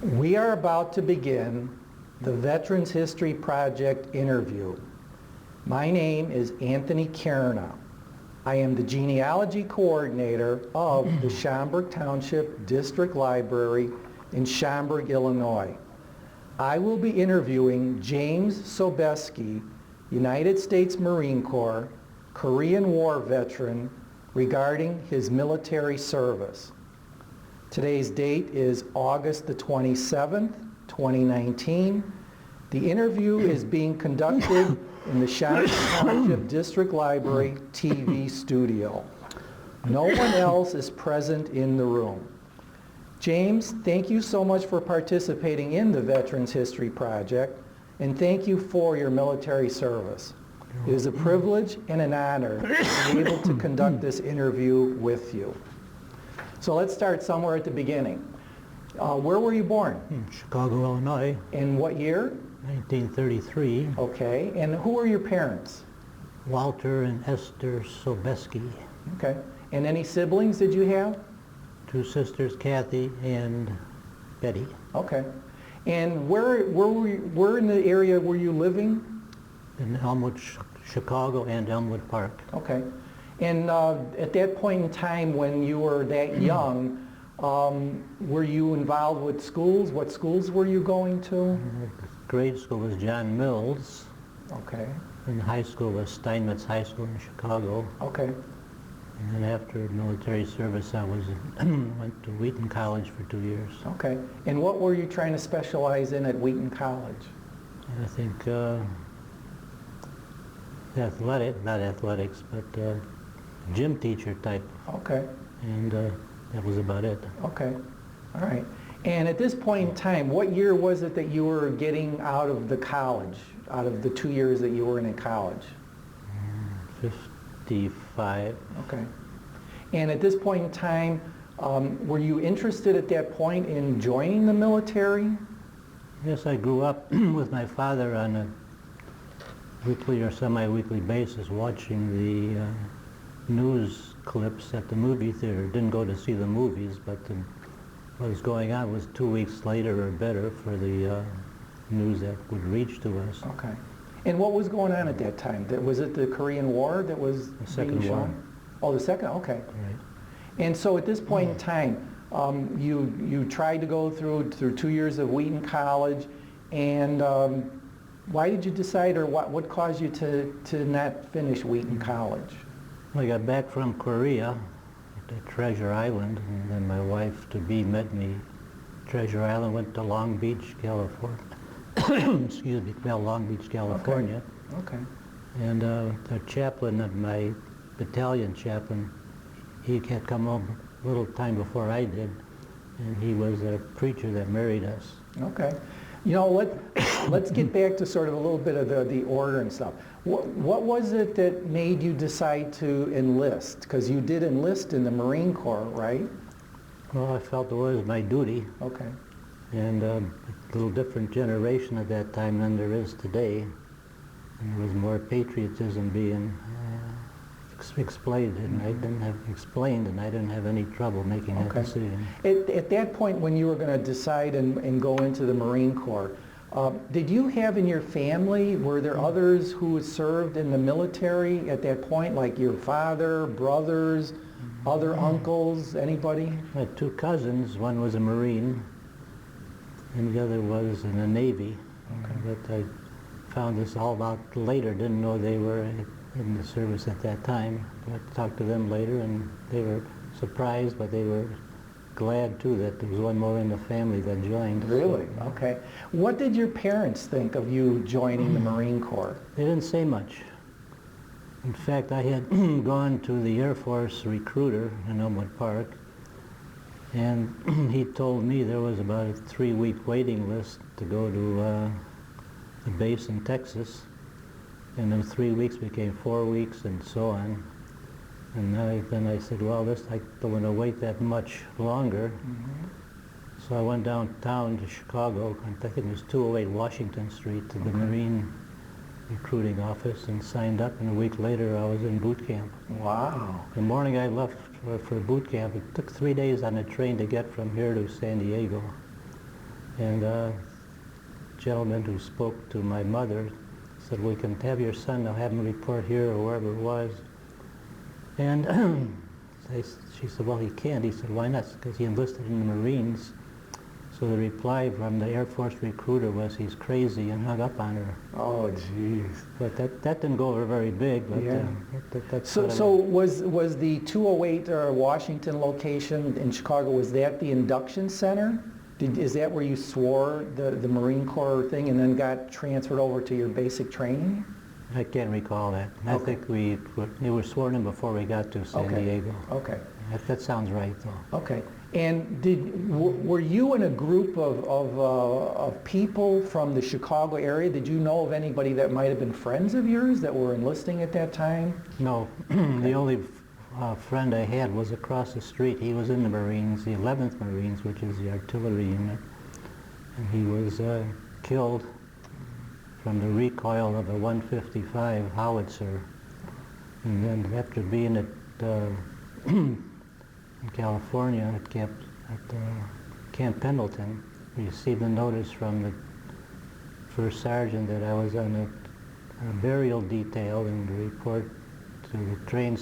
We are about to begin the Veterans History Project interview. My name is Anthony Kierna. I am the genealogy coordinator of the Schaumburg Township District Library in Schaumburg, Illinois. I will be interviewing James Sobeski, United States Marine Corps, Korean War veteran, regarding his military service. Today's date is August the 27th, 2019. The interview is being conducted in the Schaumburg Township District Library TV studio. No one else is present in the room. James, thank you so much for participating in the Veterans History Project, and thank you for your military service. It is a privilege and an honor to be able to conduct this interview with you. So let's start somewhere at the beginning. Where were you born? In Chicago, Illinois. In what year? 1933. Okay, and who were your parents? Walter and Esther Sobeski. Okay, and any siblings did you have? Two sisters, Kathy and Betty. Okay, and where in the area were you living? In Elmwood, Chicago and Elmwood Park. Okay, and at that point in time when you were that young, were you involved with schools? What schools were you going to? Grade school was John Mills. Okay. And high school was Steinmetz High School in Chicago. Okay. And then after military service, I went to Wheaton College for 2 years. Okay. And what were you trying to specialize in at Wheaton College? I think not athletics, but gym teacher type. Okay. And that was about it. Okay. All right. And at this point in time, what year was it that you were getting out of the college, out of the 2 years that you were in college? 55. Okay. And at this point in time, were you interested at that point in joining the military? Yes, I grew up with my father on a weekly or semi-weekly basis watching the news clips at the movie theater. Didn't go to see the movies, but what was going on was 2 weeks later or better for the news that would reach to us. Okay. And what was going on at that time? Was it the Korean War that was the Second being shown? War. Oh, the second? Okay. Right. And so at this point in time, you tried to go through 2 years of Wheaton College, and why did you decide, or what caused you to not finish Wheaton College? I got back from Korea at Treasure Island, and then my wife-to-be met me at Treasure Island, went to Long Beach, California. Excuse me, well, Long Beach, California. Okay. And the chaplain of my battalion chaplain, he had come home a little time before I did, and he was a preacher that married us. Okay. You know, let's get back to sort of a little bit of the order and stuff. What was it that made you decide to enlist? Because you did enlist in the Marine Corps, right? Well, I felt it was my duty. Okay. And a little different generation at that time than there is today. And there was more patriotism being explained, and I didn't have any trouble making that decision. At that point when you were going to decide and go into the Marine Corps, did you have in your family, were there others who served in the military at that point, like your father, brothers, other uncles, anybody? I had two cousins. One was a Marine, and the other was in the Navy. Okay. But I found this all out later, didn't know they were in the service at that time. I talked to them later, and they were surprised, but they were glad too that there was one more in the family that joined. Really? Okay. What did your parents think of you joining the Marine Corps? They didn't say much. In fact, I had gone to the Air Force recruiter in Elmwood Park, and he told me there was about a 3-week waiting list to go to the base in Texas. And then 3 weeks became 4 weeks, and so on. And then I said, well, I don't want to wait that much longer. So I went downtown to Chicago, I think it was 208 Washington Street, to the Marine recruiting office, and signed up, and a week later I was in boot camp. Wow. The morning I left for boot camp, it took 3 days on a train to get from here to San Diego. And a gentleman who spoke to my mother said, we can have your son, I'll have him report here or wherever it was. And she said, well, he can't. He said, why not? Because he enlisted in the Marines. So the reply from the Air Force recruiter was, he's crazy, and hung up on her. Oh, jeez. But that didn't go over very big. But Yeah. that's So was the 208 Washington location in Chicago, was that the induction center? Is that where you swore the Marine Corps thing and then got transferred over to your basic training? I can't recall that. I Okay. think we were sworn in before we got to San Diego. Okay. That sounds right, though. Okay. And were you in a group of people from the Chicago area? Did you know of anybody that might have been friends of yours that were enlisting at that time? No. The only friend I had was across the street. He was in the Marines, the 11th Marines, which is the artillery unit. And he was killed from the recoil of a 155 howitzer. And then after being at in California at Camp Pendleton, we received a notice from the first sergeant that I was on a burial detail and to report to the train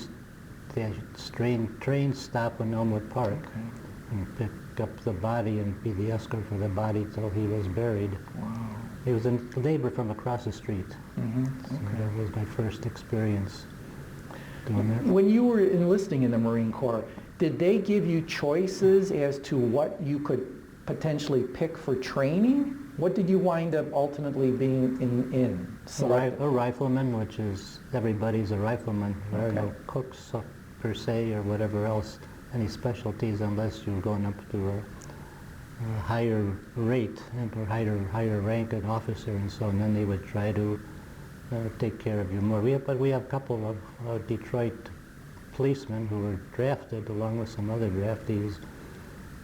stop in Elmwood Park. Okay. And pick up the body and be the escort for the body till he was buried. Wow. It was a neighbor from across the street. Mm-hmm. So Okay. that was my first experience doing that. When you were enlisting in the Marine Corps, did they give you choices as to what you could potentially pick for training? What did you wind up ultimately being in? A rifleman, which is, everybody's a rifleman. There are no Okay. cooks per se or whatever else, any specialties, unless you're going up to a higher rate or higher rank, an officer and so on. And then they would try to take care of you more. But we have a couple of Detroit policemen who were drafted along with some other draftees.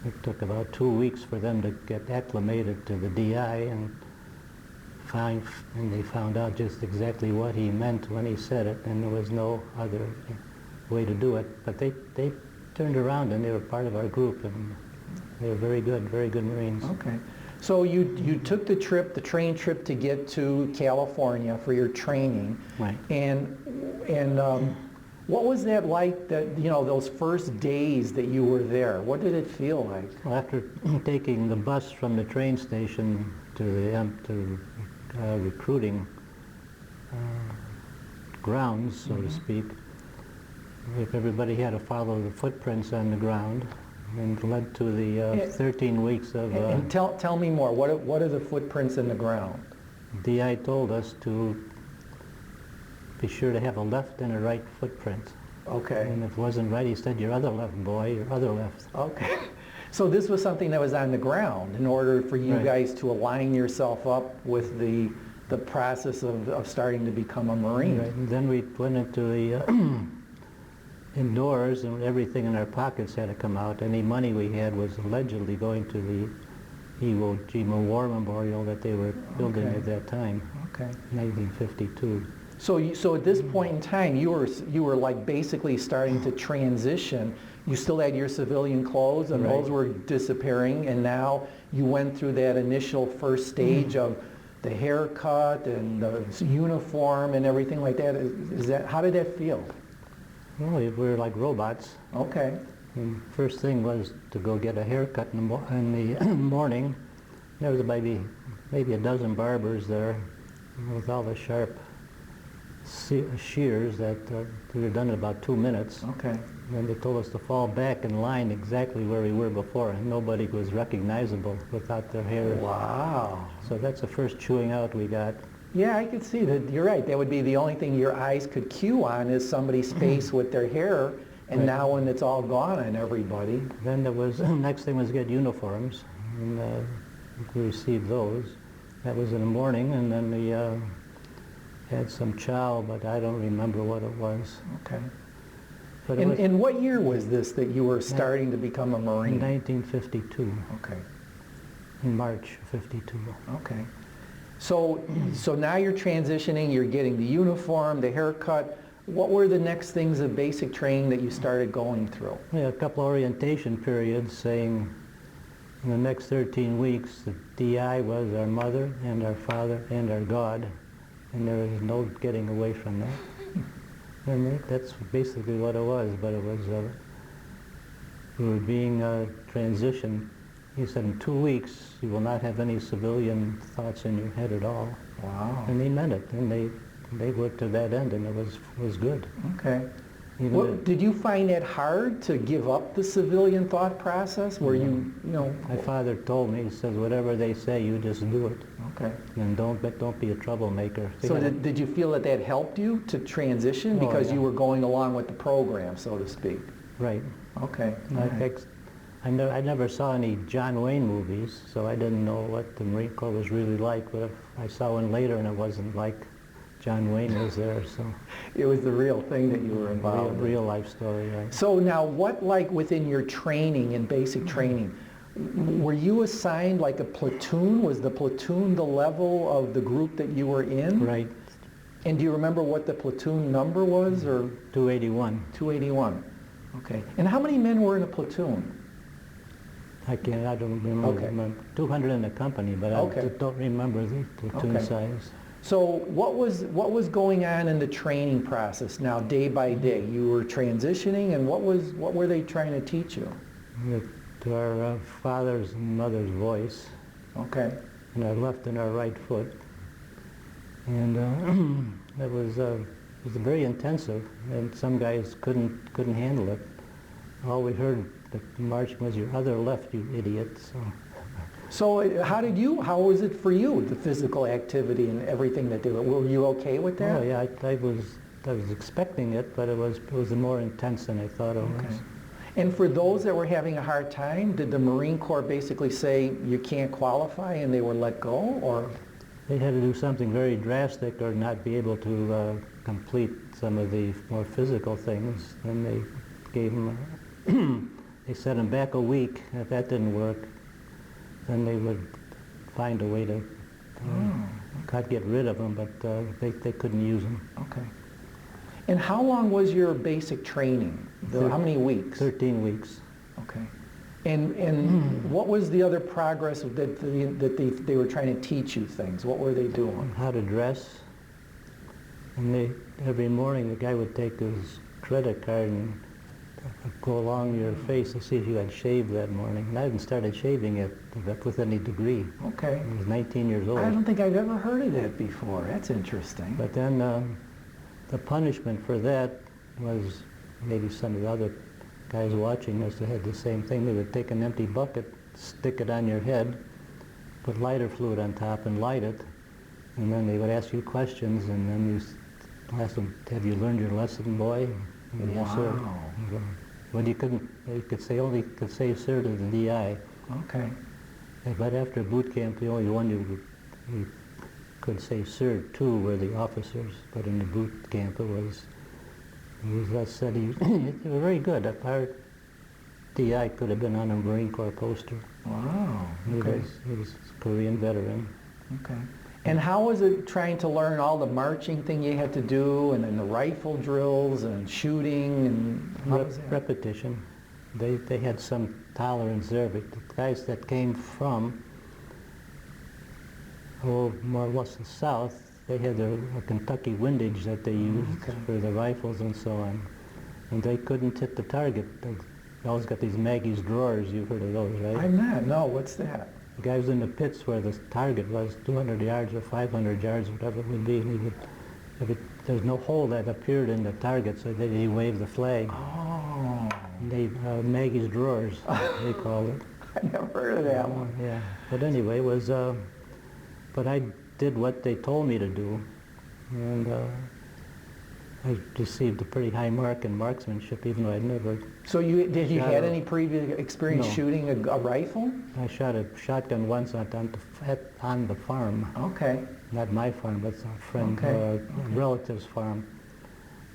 It took about 2 weeks for them to get acclimated to the DI, and they found out just exactly what he meant when he said it, and there was no other way to do it. But they turned around and they were part of our group, and they were very good Marines. Okay. So you took the train trip to get to California for your training. Right. And what was that like, those first days that you were there? What did it feel like? Well, after taking the bus from the train station to the recruiting grounds, so to speak, if everybody had to follow the footprints on the ground, and led to the 13 weeks of... And tell me more. What are the footprints in the ground? DI told us to be sure to have a left and a right footprint. Okay. And if it wasn't right, he said, your other left, boy, your other left. Okay. So this was something that was on the ground in order for you Right. guys to align yourself up with the process of starting to become a Marine. Right. And then we went into the indoors, and everything in our pockets had to come out. Any money we had was allegedly going to the Iwo Jima War Memorial that they were building Okay. at that time, Okay. 1952. So at this point in time, you were like basically starting to transition. You still had your civilian clothes, and Right. those were disappearing, and now you went through that initial first stage of the haircut and the uniform and everything like that. How did that feel? Well, we were like robots. Okay. And first thing was to go get a haircut in the morning. There was maybe a dozen barbers there with all the sharp shears that we were done in about 2 minutes. Okay. And then they told us to fall back in line exactly where we were before, and nobody was recognizable without their hair. Wow. So that's the first chewing out we got. Yeah, I could see that. You're right. That would be the only thing your eyes could cue on is somebody's face with their hair, and Right. now when it's all gone on everybody. Then there was, next thing was get uniforms, and we received those. That was in the morning, and then we had some chow, but I don't remember what it was. Okay. But it was And what year was this that you were starting to become a Marine? 1952, Okay. in March of 52. Okay. So now you're transitioning, you're getting the uniform, the haircut. What were the next things of basic training that you started going through? We had a couple orientation periods saying In the next 13 weeks, the DI was our mother and our father and our God, and there was no getting away from that. And that's basically what it was, but it was, we were being transitioned. He said, in 2 weeks, you will not have any civilian thoughts in your head at all. Wow. And they meant it, and they worked to that end, and it was good. Okay. Even Well, did you find it hard to give up the civilian thought process? Where you know? My father told me, he says, whatever they say, you just do it. Okay. And don't be a troublemaker. So did you feel that that helped you to transition Oh, because yeah. you were going along with the program, so to speak? Right. Okay. All right. I never saw any John Wayne movies, so I didn't know what the Marine Corps was really like, but if I saw one later and it wasn't like John Wayne was there, so It was the real thing that you were involved in. real life story, right? So now what, like within your training and basic training, were you assigned like a platoon? Was the platoon the level of the group that you were in? Right. And do you remember what the platoon number was, or? 281. 281. Okay. And how many men were in a platoon? I don't remember. Okay. 200 in the company, but Okay. I don't remember the platoon Okay. size. So what was going on in the training process now, day by day? You were transitioning, and what were they trying to teach you? To our father's and mother's voice, Okay. and our left and our right foot. And it was very intensive, and some guys couldn't handle it. All we heard the marching was your other left, you idiot. So how was it for you, the physical activity and everything that they were? Were you okay with that? Oh yeah, I was expecting it, but it was more intense than I thought it was. Okay. And for those that were having a hard time, did the Marine Corps basically say you can't qualify and they were let go, or? They had to do something very drastic or not be able to complete some of the more physical things. Then they gave them, they set them back a week. If that didn't work, then they would find a way to not get rid of them, but they couldn't use them. Okay. And how long was your basic training? How many weeks? 13 weeks. Okay. And what was the other progress that they were trying to teach you things? What were they doing? How to dress. And every morning the guy would take his credit card and go along your face to see if you had shaved that morning. And I hadn't started shaving yet with any degree. Okay. I was 19 years old. I don't think I've ever heard of that before. That's interesting. But then the punishment for that was, maybe some of the other guys watching us had the same thing. They would take an empty bucket, stick it on your head, put lighter fluid on top and light it, and then they would ask you questions, and then you ask them, have you learned your lesson, boy? And yes, sir. But you could say sir to the DI. Okay. But after boot camp, the only one you could say sir to were the officers, but in the boot camp it was us said they were very good. Our DI could have been on a Marine Corps poster. Wow. Okay. He was a Korean veteran. Okay. And how was it trying to learn all the marching thing you had to do, and then the rifle drills and shooting, and how was that? Repetition. They had some tolerance there, but the guys that came from more or less the south, they had a Kentucky windage that they used for the rifles and so on. And they couldn't hit the target. They always got these Maggie's drawers. You've heard of those, right? I'm not. No, what's that? The guy was in the pits where the target was 200 yards or 500 yards, whatever it would be. And there's no hole that appeared in the target, so he waved the flag. Oh. Maggie's drawers, they called it. I never heard of that one. Yeah. But anyway, it was, but I did what they told me to do. And I received a pretty high mark in marksmanship, even though I'd never... So did you had any previous experience No. shooting a rifle? I shot a shotgun once on the farm. Okay. Not my farm, but a friend, Okay. relative's farm.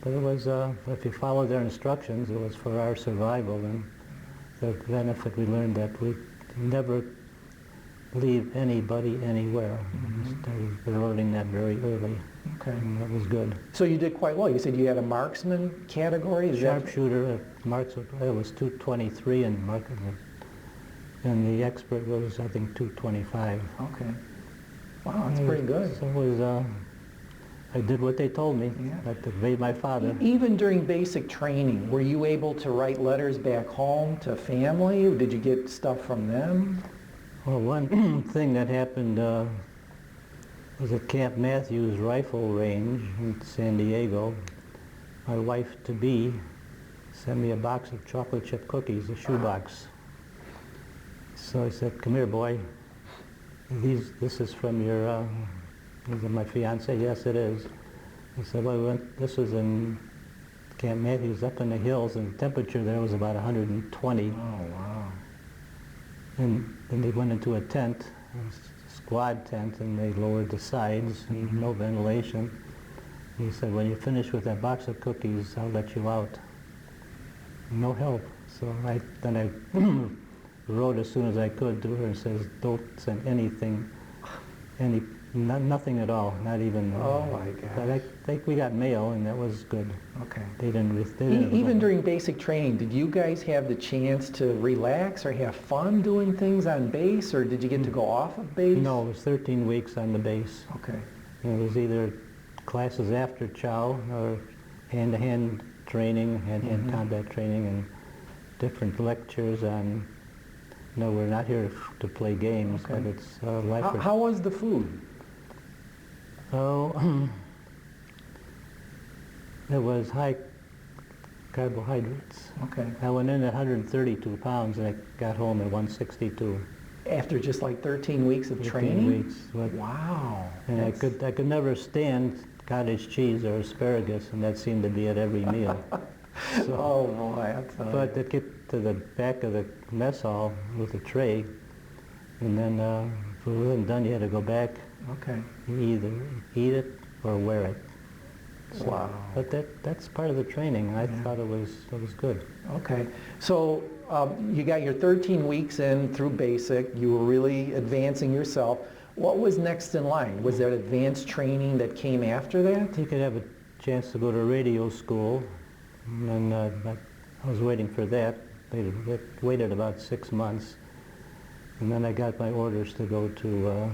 But it was, if you follow their instructions, it was for our survival. And the benefit we learned that we never leave anybody anywhere. We started learning that very early. Okay. And that was good. So you did quite well. You said you had a marksman category? Is that- Sharpshooter, marks, it was 223, and and the expert was, I think, 225. Okay. Wow, that's pretty good. So it was, I did what they told me. Yeah. That obeyed my father. Even during basic training, were you able to write letters back home to family? Or did you get stuff from them? Well, one thing that happened was at Camp Matthews Rifle Range in San Diego. My wife-to-be sent me a box of chocolate chip cookies, a shoebox. So I said, "Come here, boy. This is from your, is it my fiance?" "Yes, it is." I said, "Well, this was in Camp Matthews up in the hills, and the temperature there was about 120. Oh, wow. And then they went into a tent, a squad tent, and they lowered the sides and no ventilation. He said, "When you finish with that box of cookies, I'll let you out." No help. So I wrote as soon as I could to her and says, "Don't send anything, nothing at all, not even." Oh my But I gosh. think we got mail, and that was good. Okay. They didn't Even during basic training, did you guys have the chance to relax or have fun doing things on base, or did you get to go off of base? No, it was 13 weeks on the base. Okay. And it was either classes after chow or hand-to-hand training, hand-to-hand combat training, and different lectures on, no, we're not here to play games, Okay. but it's life. How was the food? Oh, it was high carbohydrates. Okay. I went in at 132 pounds and I got home at 162. After just like 13 weeks of 13 training? weeks. Wow. And I could never stand cottage cheese or asparagus, and that seemed to be at every meal. So, Oh boy, that's but they get to the back of the mess hall with a tray, and then if we wasn't done, you had to go back. okay. You either eat it or wear it. So, Wow. But that's part of the training. I thought it was good. Okay. So you got your 13 weeks in through basic. You were really advancing yourself. What was next in line? Was there advanced training that came after that? You could have a chance to go to radio school, and I was waiting for that. They waited about 6 months, and then I got my orders to go to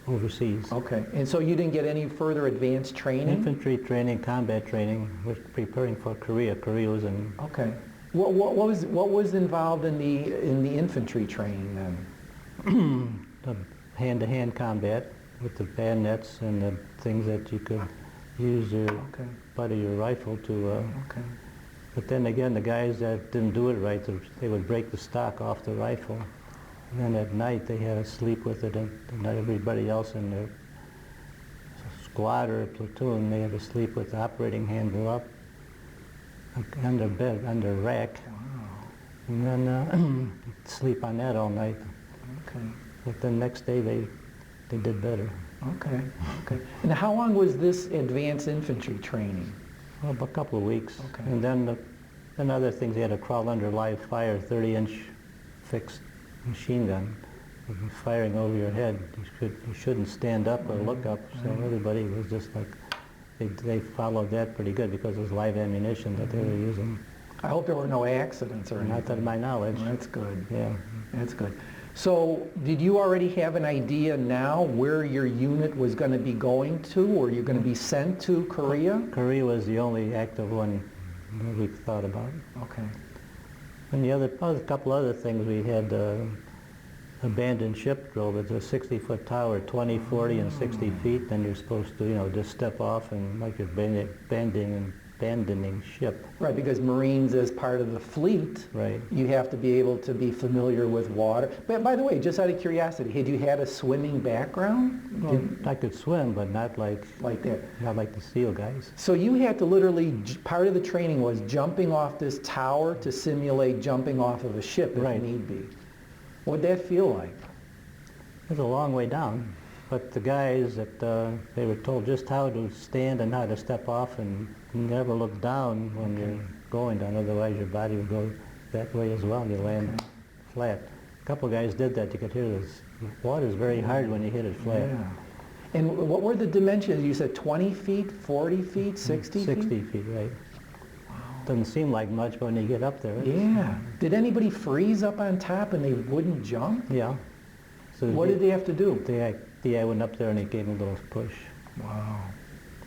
overseas. Okay. And so you didn't get any further advanced training? Infantry training, combat training. We're preparing for Korea. Korea was in. Okay. What was involved in the infantry training then? The hand-to-hand combat with the bayonets and the things that you could use your Okay. butt of your rifle to. Okay. But then again, the guys that didn't do it right, they would break the stock off the rifle. And then at night they had to sleep with it, and not everybody else in their squad or platoon, they had to sleep with the operating handle up, under bed, under rack, Wow. and then sleep on that all night. Okay. But the next day they did better. Okay. Okay. And how long was this advanced infantry training? Well, a couple of weeks. Okay. And then other things, they had to crawl under live fire, 30-inch fixed machine gun, firing over your head. You shouldn't stand up or look up, so everybody was just like, they followed that pretty good because it was live ammunition that they were using. I hope there were no accidents or anything. Not to my knowledge. Well, that's good. Yeah. That's good. So did you already have an idea now where your unit was going to be going to, or you're going to be sent to Korea? Korea was the only active one that we thought about. Okay. And the a couple other things, we had abandoned ship drill. It's a 60-foot tower, 20, 40, and 60 feet. Then you're supposed to, just step off and like you're abandoning ship. Right, because Marines, as part of the fleet, Right. you have to be able to be familiar with water. But by the way, just out of curiosity, had you had a swimming background? Well, I could swim, but not like that. not like the SEAL guys. So you had to literally, part of the training was jumping off this tower to simulate jumping off of a ship if Right. need be. What would that feel like? It's a long way down, but the guys that they were told just how to stand and how to step off and never look down when you're going down, otherwise your body would go that way as well and you land flat. A couple of guys did that. You could hear this. Water's very hard when you hit it flat. Yeah. And what were the dimensions? You said 20 feet, 40 feet, 60 feet? 60 feet, right. Wow. doesn't seem like much, but when you get up there, Yeah. Did anybody freeze up on top and they wouldn't jump? yeah. So What did they have to do? I went up there and they gave me a little push. Wow.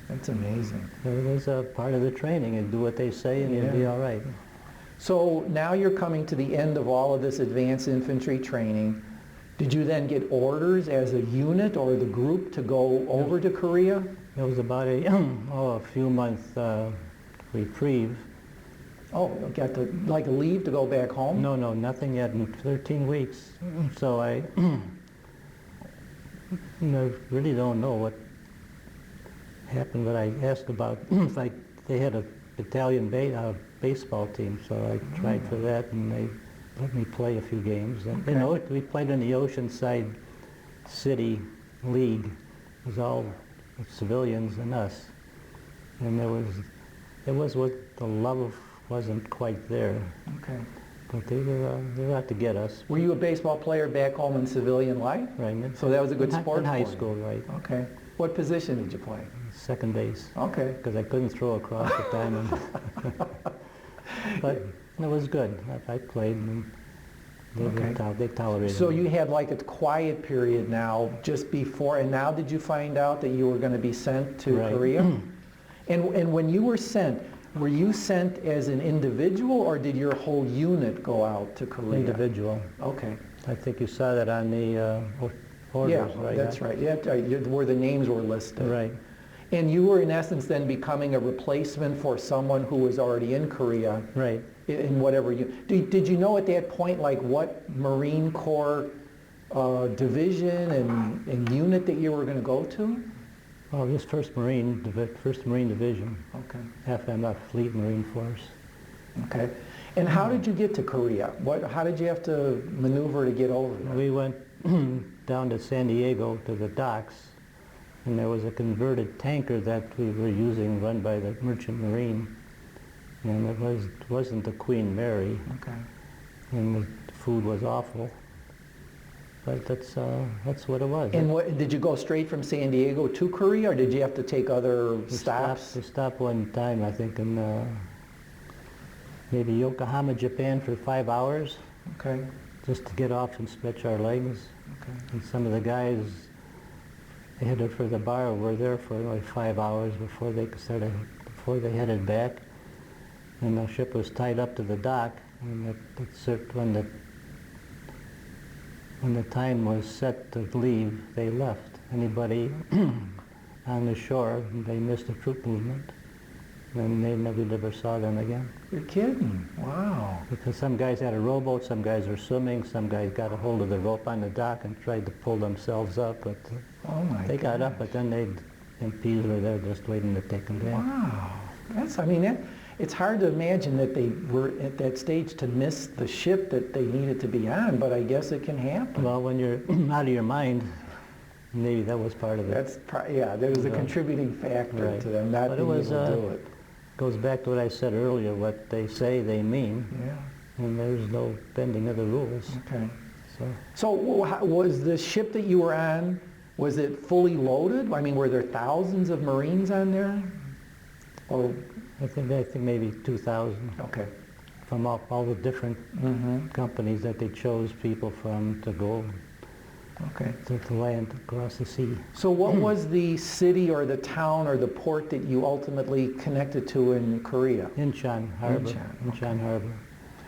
That's amazing. So it was a part of the training, and do what they say and you'll be all right. So now you're coming to the end of all of this advanced infantry training. Did you then get orders as a unit or the group to go over to Korea? It was about a few month reprieve. Oh, got to, like a leave to go back home? No, nothing yet in 13 weeks. So I really don't know what happened, but I asked about if they had a battalion baseball team, so I tried for that, and they let me play a few games. Okay. You know, we played in the Oceanside City League. It was all civilians and us, and it was what the love wasn't quite there. Okay. But they were out to get us. Were you a baseball player back home in civilian life? Right. So that was a good sport in high for you? school, right? Okay. What position did you play? Second base. Okay. Because I couldn't throw across the diamond. But it was good. I played, and they tolerated So me. you had like a quiet period now just before, and now did you find out that you were going to be sent to Right. Korea? And when you were sent as an individual, or did your whole unit go out to Korea? Individual. Okay. I think you saw that on the orders, Yeah, right? that's right. Yeah, where the names were listed. Right. And you were in essence then becoming a replacement for someone who was already in Korea. Right. In whatever you... Did you know at that point like what Marine Corps division and unit that you were going to go to? Well, this First Marine Division, Okay. FMF, Fleet Marine Force. Okay. And how did you get to Korea? How did you have to maneuver to get over there? We went down to San Diego to the docks, and there was a converted tanker that we were using, run by the Merchant Marine, and it wasn't the Queen Mary, Okay. and the food was awful. But that's what it was. And did you go straight from San Diego to Korea, or did you have to take other stops? We stopped one time, I think, in maybe Yokohama, Japan, for 5 hours, Okay. just to get off and stretch our legs. Okay. And some of the guys headed for the bar were there for like 5 hours before they headed back. And the ship was tied up to the dock, and when the time was set to leave, they left. Anybody on the shore, they missed a troop movement, and we never saw them again. You're kidding. Wow. Because some guys had a rowboat, some guys were swimming, some guys got a hold of the rope on the dock and tried to pull themselves up, but Oh my they got up, but then MPs were there just waiting to take them down. Wow. It's hard to imagine that they were at that stage to miss the ship that they needed to be on, but I guess it can happen. Well, when you're out of your mind, maybe that was part of it. There was a contributing factor Right. to them not But being able to do it. Goes back to what I said earlier, what they say they mean, Yeah. and there's no bending of the rules. Okay. So Was the ship that you were on, was it fully loaded? I mean, were there thousands of Marines on there? Or I think maybe 2,000 okay. from all the different companies that they chose people from to go Okay. to land across the sea. So what was the city or the town or the port that you ultimately connected to in Korea? Incheon Harbor. Incheon, Incheon Harbor.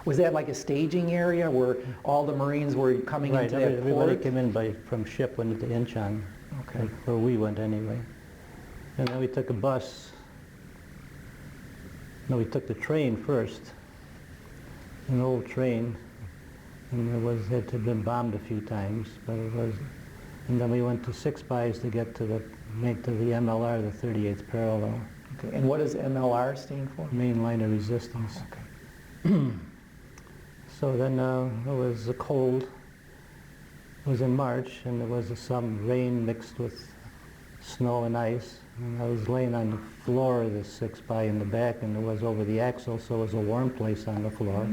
Was that like a staging area where all the Marines were coming Right, into that everybody port? came in from ship, went into Incheon, Okay. where we went anyway. And then we took a bus. No, we took the train first, an old train, and it had been bombed a few times, but it was, and then we went to 6 Buys to get to the MLR, the 38th parallel, Okay. And what does MLR stand for? main line of resistance. Okay. So then it was cold. It was in March, and there was some rain mixed with snow and ice. And I was laying on the floor of the 6 by in the back, and it was over the axle, so it was a warm place on the floor.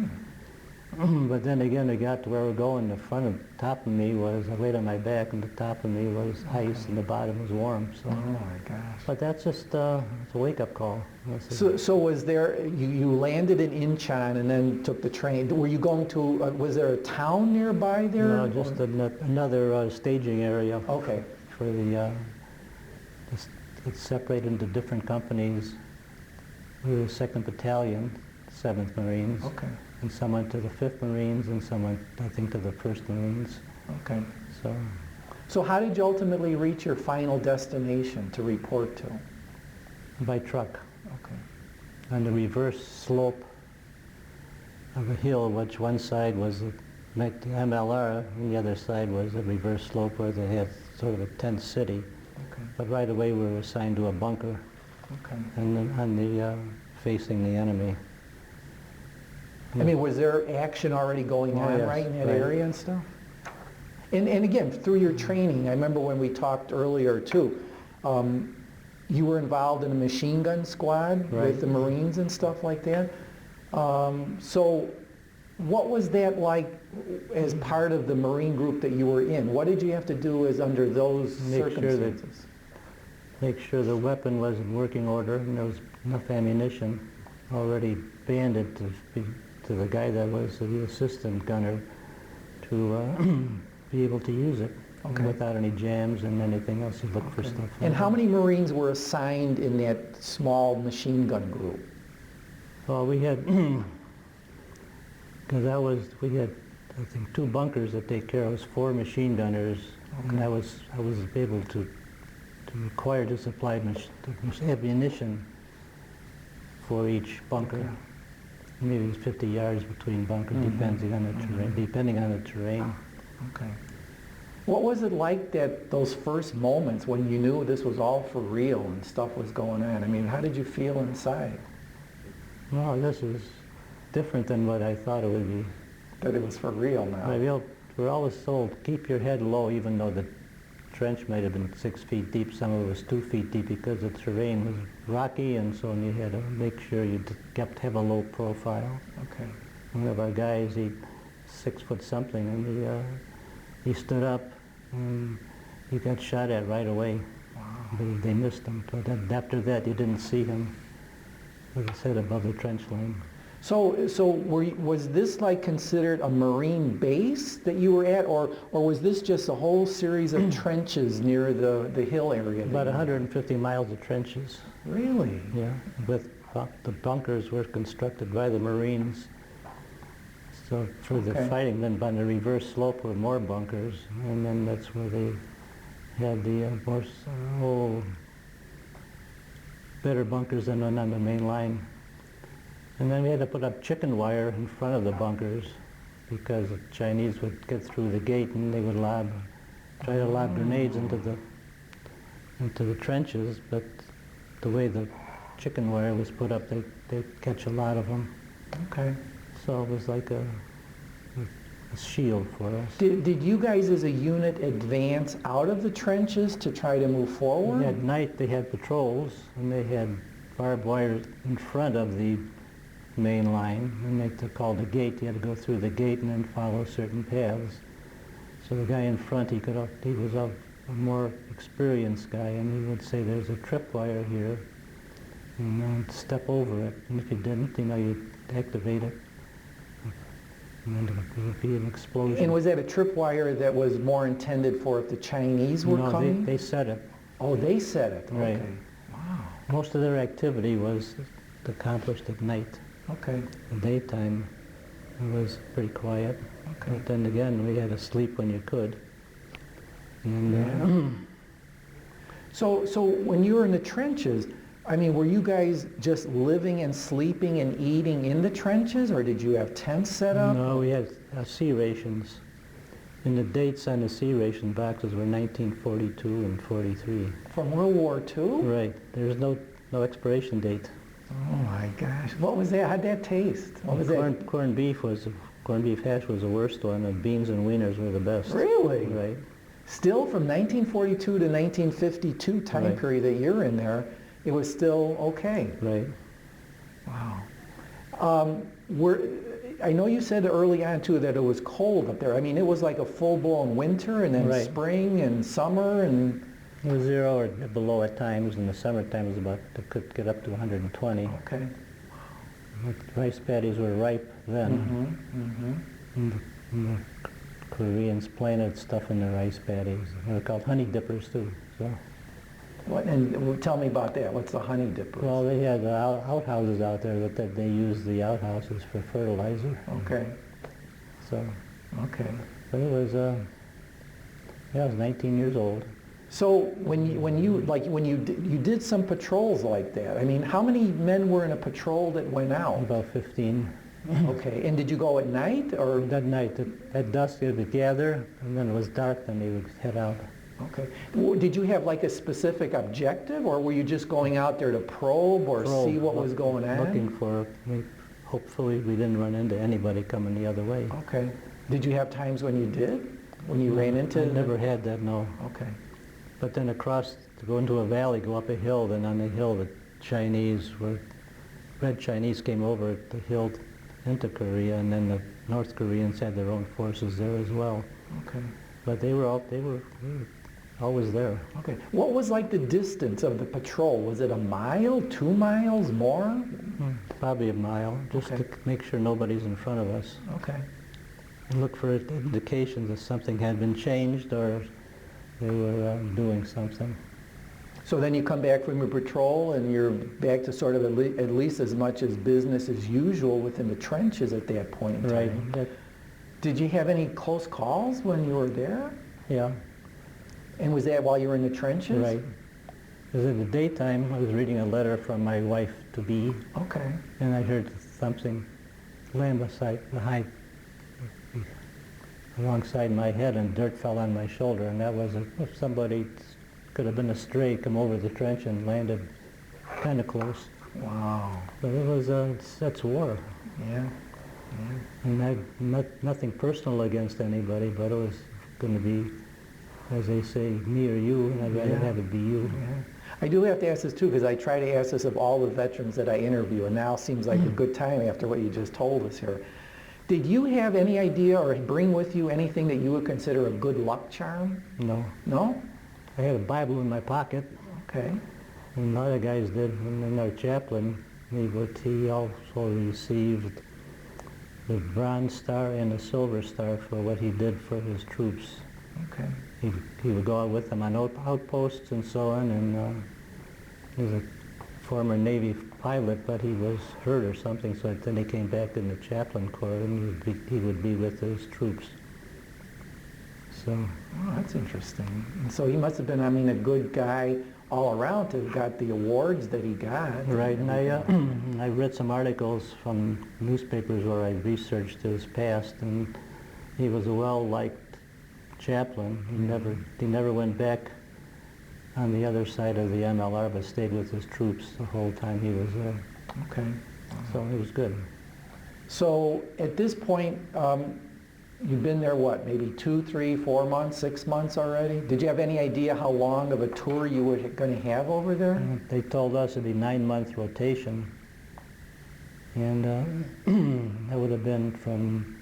But then again, we got to where we're going. The front of top of me was, I laid on my back, and the top of me was ice, and the bottom was warm. So. Oh my gosh. But that's just it's a wake-up call. So was there, you landed in Incheon and then took the train. Were you going to, was there a town nearby there? No, just another staging area. Okay. For the, it's separated into different companies. We were the 2nd Battalion, 7th Marines. Okay. And some went to the 5th Marines, and some went, I think, to the 1st Marines. Okay. So how did you ultimately reach your final destination to report to? by truck. Okay. On the reverse slope of a hill, which one side was the MLR, and the other side was a reverse slope where they had sort of a tent city. Okay. But right away we were assigned to a bunker, Okay. and then on the facing the enemy. I mean, was there action already going on yes, right in that right. area and stuff? And again, through your training, I remember when we talked earlier too, you were involved in a machine gun squad Right. with the Marines and stuff like that. So what was that like as part of the Marine group that you were in? What did you have to do as under those circumstances? Make sure the weapon was in working order and there was enough ammunition already banded to the guy that was the assistant gunner to be able to use it. Okay. Without any jams and anything else. You look for stuff. And how many Marines were assigned in that small machine gun group? Well, we had, because we had, I think, 2 bunkers to take care of. It was 4 machine gunners, and I was able to require to supply ammunition for each bunker. Okay. Maybe it's 50 yards between bunkers, depending on the terrain. Okay. What was it like those first moments when you knew this was all for real and stuff was going on? I mean, how did you feel inside? Well, this is different than what I thought it would be. That it was for real now? We're always told, keep your head low, even though the trench might have been 6 feet deep. Some of it was 2 feet deep because the terrain was rocky, and so you had to make sure you have a low profile. Okay. One of our guys, he 6 foot something, and he stood up, and he got shot at right away. Wow. They missed him. But after that, you didn't see him with his head above the trench line. So was this like considered a Marine base that you were at, or was this just a whole series of trenches near the hill area? About 150 miles of trenches. Really? Yeah. With the bunkers were constructed by the Marines. So for the fighting, then on the reverse slope were more bunkers, and then that's where they had the better bunkers than on the main line. And then we had to put up chicken wire in front of the bunkers because the Chinese would get through the gate and they would try to lob grenades into the trenches, but the way the chicken wire was put up, they'd catch a lot of them. Okay. So it was like a shield for us. Did you guys as a unit advance out of the trenches to try to move forward? At night they had patrols, and they had barbed wire in front of the main line, and they're called the gate. You had to go through the gate and then follow certain paths. So the guy in front, he was a more experienced guy, and he would say, "There's a tripwire here, and step over it." And if you didn't, you'd activate it. And then there would be an explosion. And was that a tripwire that was more intended for if the Chinese were coming? No, they set it. Oh, they set it. Right. Okay. Wow. Most of their activity was accomplished at night. Okay. The daytime, it was pretty quiet. Okay. But then again, we had to sleep when you could. And So when you were in the trenches, I mean, were you guys just living and sleeping and eating in the trenches, or did you have tents set up? no, we had sea rations. And the dates on the sea ration boxes were 1942 and 43. From World War II? Right. There's no expiration date. Oh my gosh. What was that? How'd that taste? What was that? Corned beef hash was the worst one, and beans and wieners were the best. Really? Right. Still from 1942 to 1952 time Right. period that you're in there, it was still okay. Right. Wow. I know you said early on too that it was cold up there. I mean, it was like a full-blown winter and then Right. spring and summer and... It was 0 or below at times. In the summertime it was about, it could get up to 120. Okay. The rice paddies were ripe then. And the Koreans planted stuff in the rice paddies. They were called honey dippers too. So. And tell me about that. What's the honey dipper? Well, they had outhouses out there that they used the outhouses for fertilizer. Okay. So, Okay. but it was, I was 19 years old. So when you did some patrols like that, I mean, how many men were in a patrol that went out? About 15. Okay. And did you go at night or? That night, at dusk, they would gather, and then it was dark, then they would head out. Okay. Did you have like a specific objective, or were you just going out there to probe or see what was going on? Looking for, hopefully we didn't run into anybody coming the other way. Okay. Did you have times when you did? When you ran into? I never had that, no. Okay. But then across, to go into a valley, go up a hill, then on the hill the Red Chinese came over the hill into Korea, and then the North Koreans had their own forces there as well. Okay. But they were always there. Okay. What was like the distance of the patrol? Was it a mile, 2 miles, more? Probably a mile, just Okay. to make sure nobody's in front of us. Okay. And look for indications that something had been changed or they were doing something. So then you come back from your patrol and you're back to sort of at least as much as business as usual within the trenches at that point in time. Right. Did you have any close calls when you were there? Yeah. And was that while you were in the trenches? Right. Because in the daytime, I was reading a letter from my wife-to-be, Okay. and I heard something land alongside my head, and dirt fell on my shoulder, and that was if somebody could have been a stray, come over the trench and landed kind of close. Wow. But it was, that's war. Yeah. And nothing personal against anybody, but it was going to be, as they say, me or you, and I'd rather have it be you. Yeah. I do have to ask this too, because I try to ask this of all the veterans that I interview, and now seems like a good time after what you just told us here. Did you have any idea or bring with you anything that you would consider a good luck charm? No. No? I had a Bible in my pocket, Okay. and a lot of guys did, and then our chaplain, he also received the Bronze Star and the Silver Star for what he did for his troops. Okay. He would go out with them on outposts and so on, and he was a former Navy pilot, but he was hurt or something, so then he came back in the chaplain corps, and he would be with his troops. So. Oh, that's interesting. And so he must have been, I mean, a good guy all around to have got the awards that he got. Right, and I read some articles from newspapers where I researched his past, and he was a well-liked chaplain. He never went back on the other side of the MLR, but stayed with his troops the whole time he was there. Okay. So it was good. So at this point, you've been there, what, maybe 2, 3, 4 months, 6 months already? Did you have any idea how long of a tour you were going to have over there? They told us it'd be 9-month rotation, and that would have been from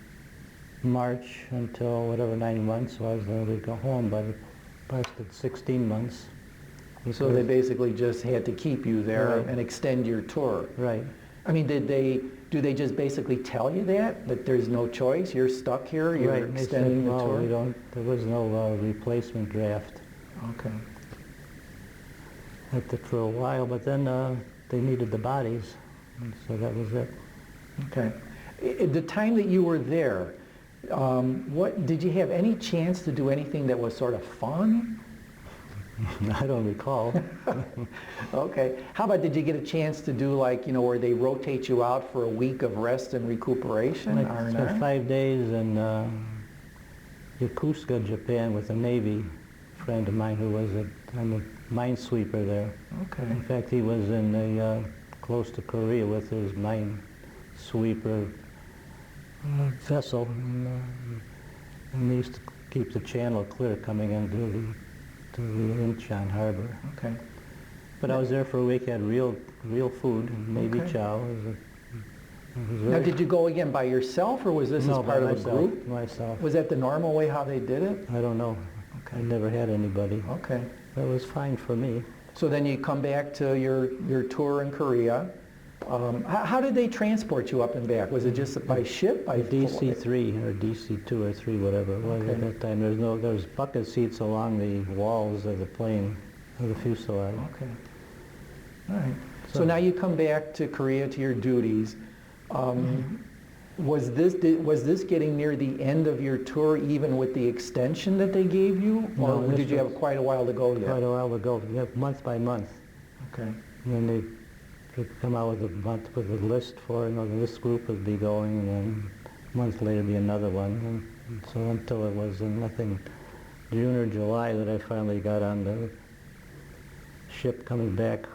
March until whatever 9 months was, then we'd go home, but it lasted 16 months. So they basically just had to keep you there Right. and extend your tour. Right. I mean, do they just basically tell you that there's no choice, you're stuck here, you're Right. extending They the said, tour? well, there was no replacement draft Okay. for a while, but then they needed the bodies, and so that was it. Okay. At the time that you were there, what did you have any chance to do anything that was sort of fun? I don't recall. Okay. How about, did you get a chance to do like, where they rotate you out for a week of rest and recuperation? I spent 5 days in Yokosuka, Japan, with a Navy friend of mine who was a minesweeper there. Okay. In fact, he was in close to Korea with his minesweeper vessel, and they used to keep the channel clear coming into the Incheon harbor. Okay. But I was there for a week, had real food, Navy Okay. chow. Now, did you go again by yourself, or was this No, as part by of a group? myself. Was that the normal way how they did it? I don't know. Okay. I never had anybody. Okay. That was fine for me. So then you come back to your tour in Korea. How did they transport you up and back? Was it just by ship? By DC-3 or DC-2 or 3, whatever it was at that time. There's bucket seats along the walls of the plane, of the fuselage. Okay. All right. So now you come back to Korea to your duties. Was this getting near the end of your tour, even with the extension that they gave you, or No, did you have quite a while to go yet? Quite a while to go, month by month. Okay. And then they'd come out with a list for, this group would be going, and then a month later be another one. And so until it was in, I think, June or July that I finally got on the ship coming back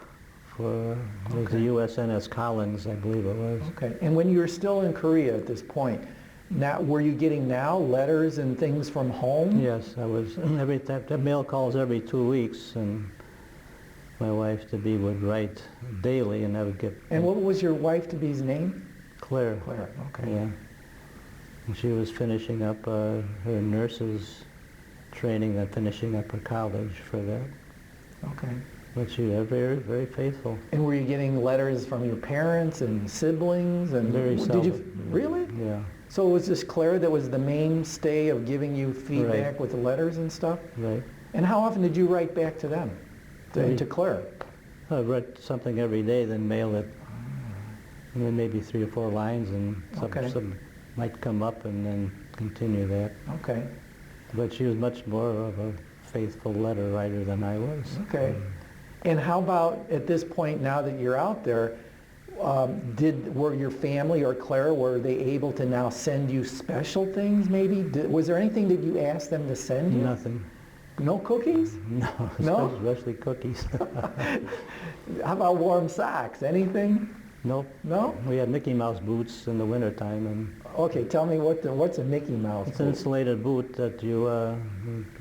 for it was the USNS Collins, I believe it was. Okay. And when you were still in Korea at this point, now were you getting letters and things from home? Yes, I was. Every time, the mail calls every 2 weeks, and my wife-to-be would write daily, and I would get... And what was your wife-to-be's name? Claire. Claire, okay. Yeah. And she was finishing up her nurse's training and finishing up her college for that. Okay. But she was very, very faithful. And were you getting letters from your parents and siblings? And Very did you seldom. really? Yeah. So it was this Claire that was the mainstay of giving you feedback Right. with the letters and stuff? Right. And how often did you write back to them, to Claire? I wrote something every day, then mail it. And then maybe 3 or 4 lines, and some might come up, and then continue that. Okay. But she was much more of a faithful letter writer than I was. Okay. And how about at this point, now that you're out there, were your family or Claire, were they able to now send you special things maybe? Was there anything that you asked them to send you? Nothing. No cookies? No, No? especially cookies. How about warm socks? Anything? Nope. No? We had Mickey Mouse boots in the wintertime, and Okay, tell me what's a Mickey Mouse it's an boot? insulated boot that you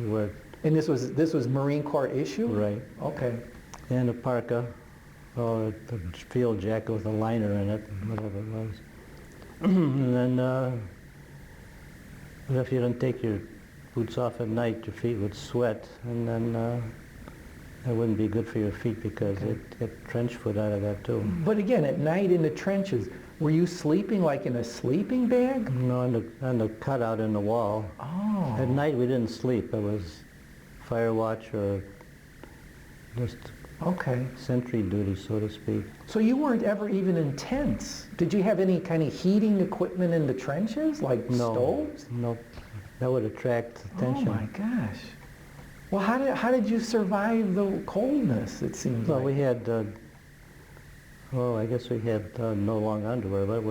wear. And this was Marine Corps issue? Right. Okay. And a parka, or a field jacket with a liner in it, whatever it was. And then if you didn't take your boots off at night, your feet would sweat, and then that wouldn't be good for your feet because it get trench foot out of that too. But again, at night in the trenches, were you sleeping like in a sleeping bag? No, on the cutout in the wall. Oh. At night we didn't sleep. It was fire watch or just Okay. sentry duty, so to speak. So you weren't ever even in tents. Did you have any kind of heating equipment in the trenches, like stoves? No, that would attract attention. Oh my gosh. Well, how did you survive the coldness, it seems Well, like? we had, I guess we had no long underwear, but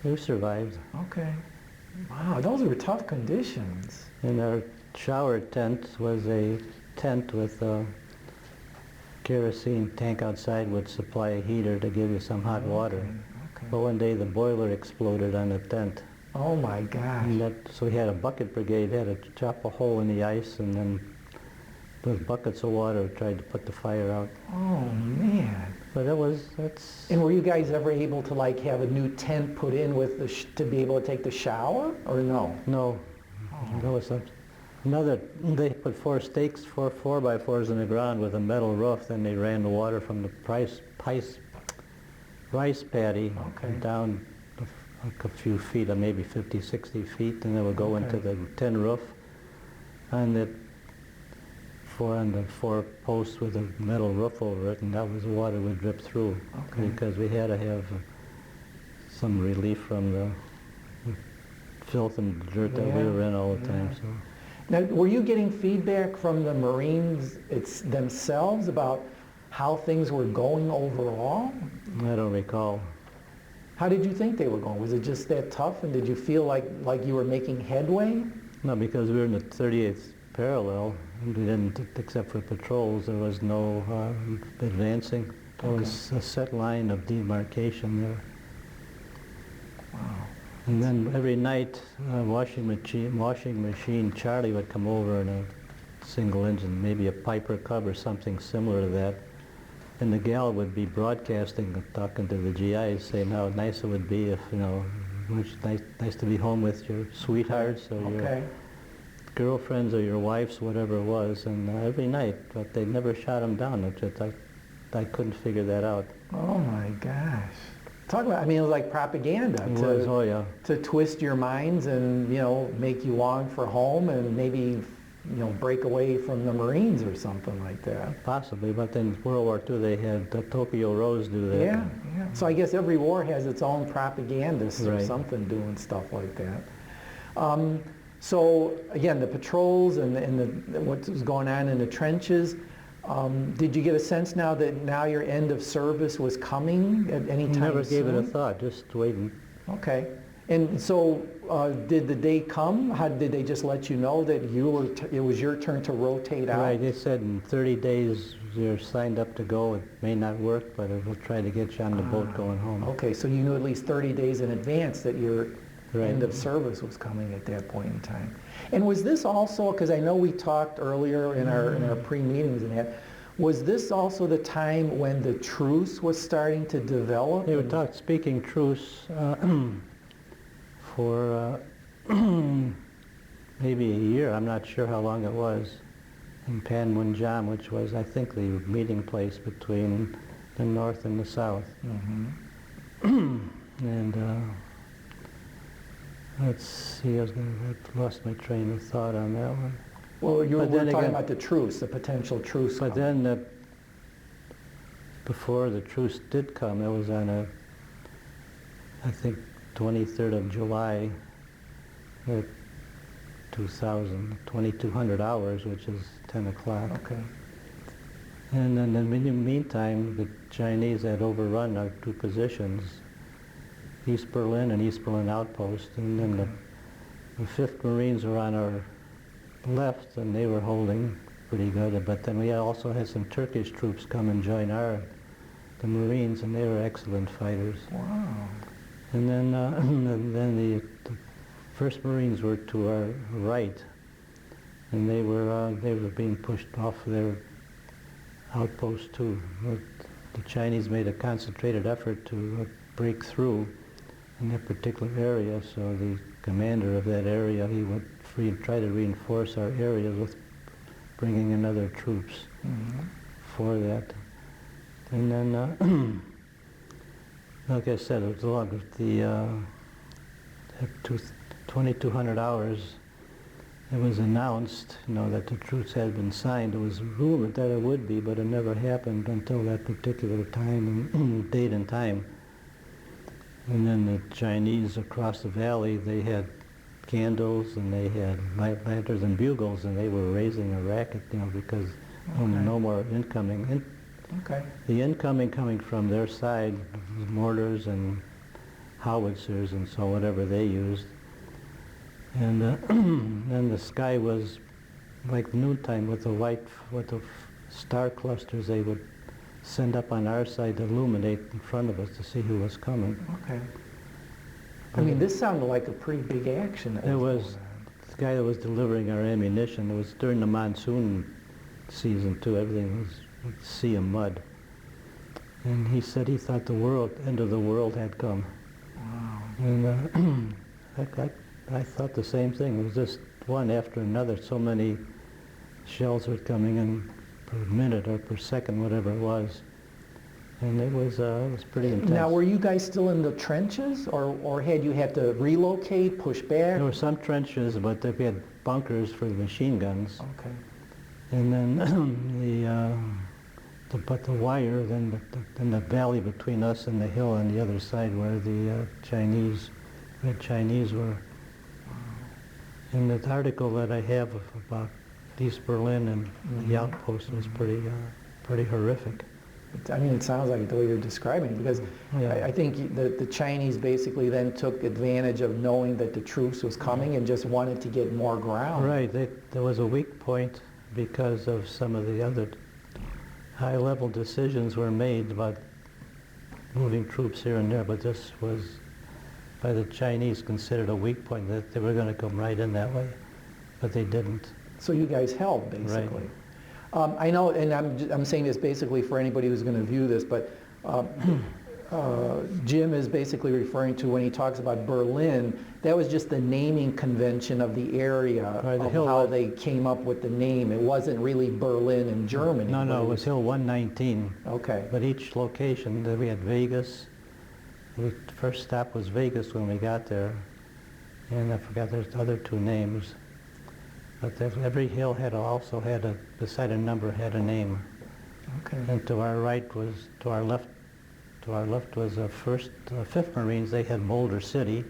we survived. Okay. Wow, those were tough conditions. And our shower tent was a tent with a kerosene tank outside would supply a heater to give you some hot water. Okay. But one day the boiler exploded on the tent. Oh my gosh. And so we had a bucket brigade, had to chop a hole in the ice, and then with buckets of water tried to put the fire out. Oh man. But that's... And were you guys ever able to like have a new tent put in with to be able to take the shower, or no? No. That was they put 4 stakes, 4 4x4s in the ground with a metal roof, then they ran the water from the rice paddy down like a few feet, maybe 50, 60 feet, and it would go into the tin roof. And the 4 posts with a metal roof over it, and that was the water would drip through. Okay. Because we had to have some relief from the filth and dirt that we were in all the time. So. Now, were you getting feedback from the Marines themselves about how things were going overall? I don't recall. How did you think they were going? Was it just that tough, and did you feel like you were making headway? No, because we were in the 38th parallel, and we didn't, except for patrols, there was no advancing. There was a set line of demarcation there. Wow. And then every night, washing machine Charlie would come over in a single engine, maybe a Piper Cub or something similar to that, And the gal would be broadcasting, talking to the GIs, saying how nice it would be if, you know, nice to be home with your sweethearts or your girlfriends or your wives, whatever it was, and every night, but they never shot them down. I couldn't figure that out. Oh my gosh. Talk about, I mean, it was like propaganda It was, oh yeah. to twist your minds and, you know, make you long for home and maybe, you know, break away from the Marines or something like that. Possibly, but in World War II they had Tokyo Rose do that. Yeah, yeah. So I guess every war has its own propagandists or Right. something doing stuff like that. So again, the patrols and what was going on in the trenches, did you get a sense now that now your end of service was coming at any time Never gave it a soon? thought, just waiting. Okay. And so did the day come? How did they just let you know that it was your turn to rotate out? Right, they said in 30 days you're signed up to go. It may not work, but we'll try to get you on the boat going home. Okay, so you knew at least 30 days in advance that your Right. end of service was coming at that point in time. And was this also, because I know we talked earlier in our pre-meetings and that, was this also the time when the truce was starting to develop? They were speaking truce for maybe a year. I'm not sure how long it was, in Panmunjom, which was, I think, the meeting place between the North and the South. Mm-hmm. And let's see, I lost my train of thought on that one. Well, you were But then talking again- about the truce, the potential truce. But coming. then, before the truce did come, it was on I think, 23rd of July, 2200 hours, which is 10 o'clock. Okay. And then in the meantime, the Chinese had overrun our two positions, East Berlin and East Berlin Outpost, and then the 5th Marines were on our left, and they were holding pretty good. But then we also had some Turkish troops come and join the Marines, and they were excellent fighters. Wow. And then, and then the 1st Marines were to our right, and they were being pushed off their outpost too. The Chinese made a concentrated effort to break through in that particular area, so the commander of that area, he would try to reinforce our areas with bringing in other troops for that. And then, like I said, it was along with the 2200 hours. It was announced, you know, that the truce had been signed. It was rumored that it would be, but it never happened until that particular time and date and time. And then the Chinese across the valley, they had candles and they had lanterns and bugles, and they were raising a racket, you know, because no more incoming. Okay. The incoming coming from their side, mortars and howitzers and so whatever they used. And then the sky was like noontime with the star clusters they would send up on our side to illuminate in front of us to see who was coming. Okay. I mean, this sounded like a pretty big action. It was the guy that was delivering our ammunition. It was during the monsoon season too. Everything was a sea of mud. And he said he thought the end of the world had come. Wow. And I thought the same thing. It was just one after another. So many shells were coming in per minute or per second, whatever it was. And it was pretty intense. Now, were you guys still in the trenches, or had you had to relocate, push back? There were some trenches, but we had bunkers for the machine guns. Okay. And then but the wire, then the valley between us and the hill on the other side where the Red Chinese were. And the article that I have about East Berlin and the outpost was pretty horrific. I mean, it sounds like the way you're describing it, because Yeah. I think the Chinese basically then took advantage of knowing that the truce was coming and just wanted to get more ground. Right. There was a weak point because of some of the other high-level decisions were made about moving troops here and there, but this was, by the Chinese, considered a weak point, that they were going to come right in that way, but they didn't. So you guys held, basically. I know, and I'm saying this basically for anybody who's going to view this, but Jim is basically referring to when he talks about Berlin, that was just the naming convention of the area, Right, the of hill how was- they came up with the name. It wasn't really Berlin in Germany. No, but no, it was Hill 119. Okay. But each location, we had Vegas. The first stop was Vegas when we got there. And I forgot there's other two names. But every hill also had beside a number, had a name. Okay. And to our right was, to our left was 5th Marines. They had Boulder City.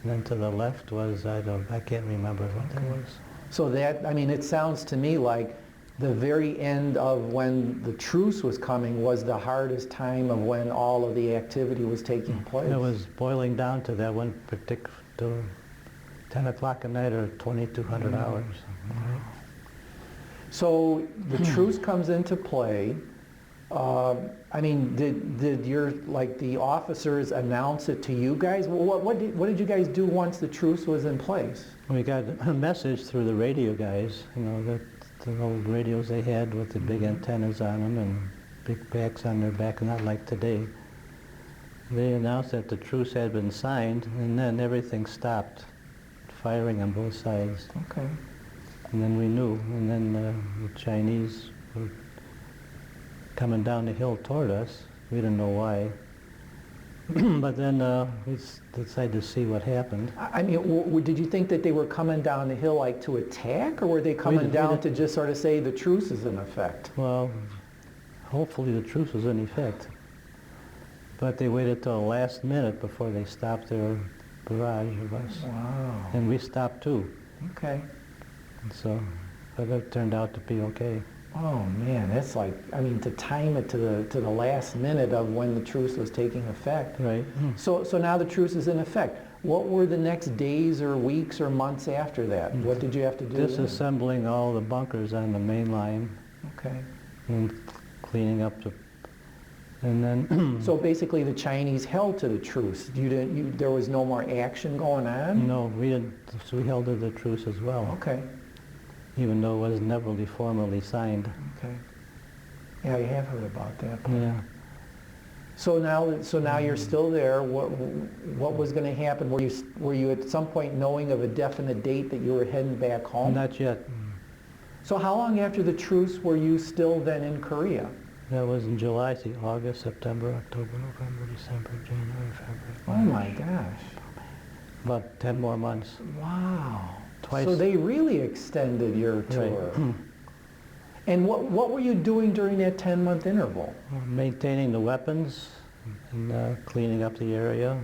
And then to the left was, I can't remember what that was. So that, I mean, it sounds to me like the very end of when the truce was coming was the hardest time of when all of the activity was taking place. It was boiling down to that one particular, 10 o'clock at night or 2,200 hours. So the truce comes into play. I mean, did your, like, the officers announce it to you guys? What did you guys do once the truce was in place? We got a message through the radio guys, you know, the old radios they had with the big antennas on them and big backs on their back, not like today. They announced that the truce had been signed, and then everything stopped, firing on both sides. Okay. And then we knew, and then the Chinese were coming down the hill toward us. We didn't know why. But then we decided to see what happened. I mean, did you think that they were coming down the hill like to attack, or were they coming down to just sort of say the truce is in effect? Well, hopefully the truce was in effect. But they waited till the last minute before they stopped their barrage of us. Wow. And we stopped too. Okay. And so, but it turned out to be okay. Oh man, that's like, I mean, to time it to the last minute of when the truce was taking effect. Right. So now the truce is in effect. What were the next days or weeks or months after that? What did you have to do then? Disassembling all the bunkers on the main line Okay. and cleaning up the, and then So basically the Chinese held to the truce. There was no more action going on? no, we didn't. So we held to the truce as well, Okay. even though it was never really formally signed. Okay. Yeah, I have heard about that. Yeah. So now you're still there. What was going to happen? Were you at some point knowing of a definite date that you were heading back home? Not yet. So how long after the truce were you still then in Korea? That was in July, see, August, September, October, November, December, January, February. Oh my gosh. About 10 more months. Wow. Twice. So they really extended your tour. Right. And what were you doing during that 10-month interval? Maintaining the weapons and cleaning up the area,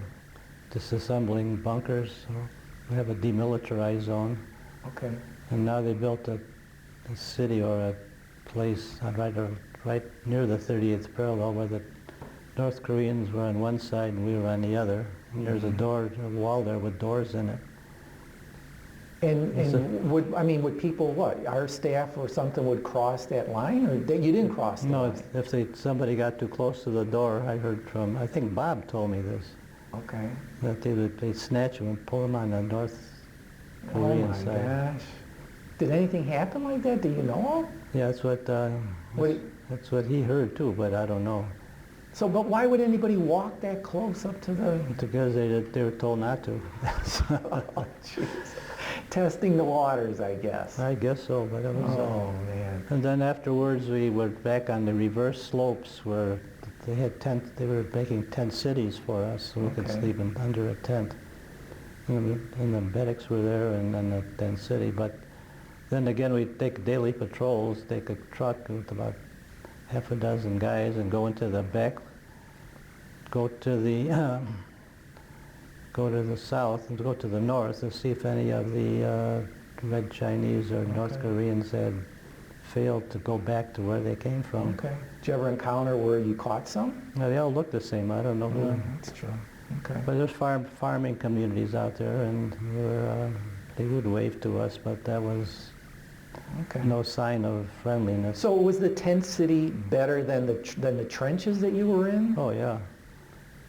disassembling bunkers. So we have a demilitarized zone. Okay. And now they built a city or a place right near the 38th parallel where the North Koreans were on one side and we were on the other. And there's a wall there with doors in it. And would people, what, our staff or something would cross that line, or you didn't cross the line? No, if somebody got too close to the door, I heard from, I think Bob told me this, Okay. that they'd snatch him and pull him on the North Oh Korean my side. gosh. Did anything happen like that? Do you know? Yeah, that's what he heard too, but I don't know. So, but why would anybody walk that close up to the... Because they were told not to. Oh, jeez. Testing the waters, I guess. I guess so, but it was... Oh, man. And then afterwards we were back on the reverse slopes where they were making tent cities for us so we could Okay. sleep under a tent. And the medics were there and then the tent city. But then again we'd take daily patrols, take a truck with about half a dozen guys and go into the back, go to the south and go to the north to see if any of the Red Chinese or North Koreans had failed to go back to where they came from. Okay. Did you ever encounter where you caught some? Now, they all look the same. I don't know who. That's true. Okay. But there's farming communities out there, and they would wave to us, but that was Okay. no sign of friendliness. So was the tent city better than the trenches that you were in? Oh yeah.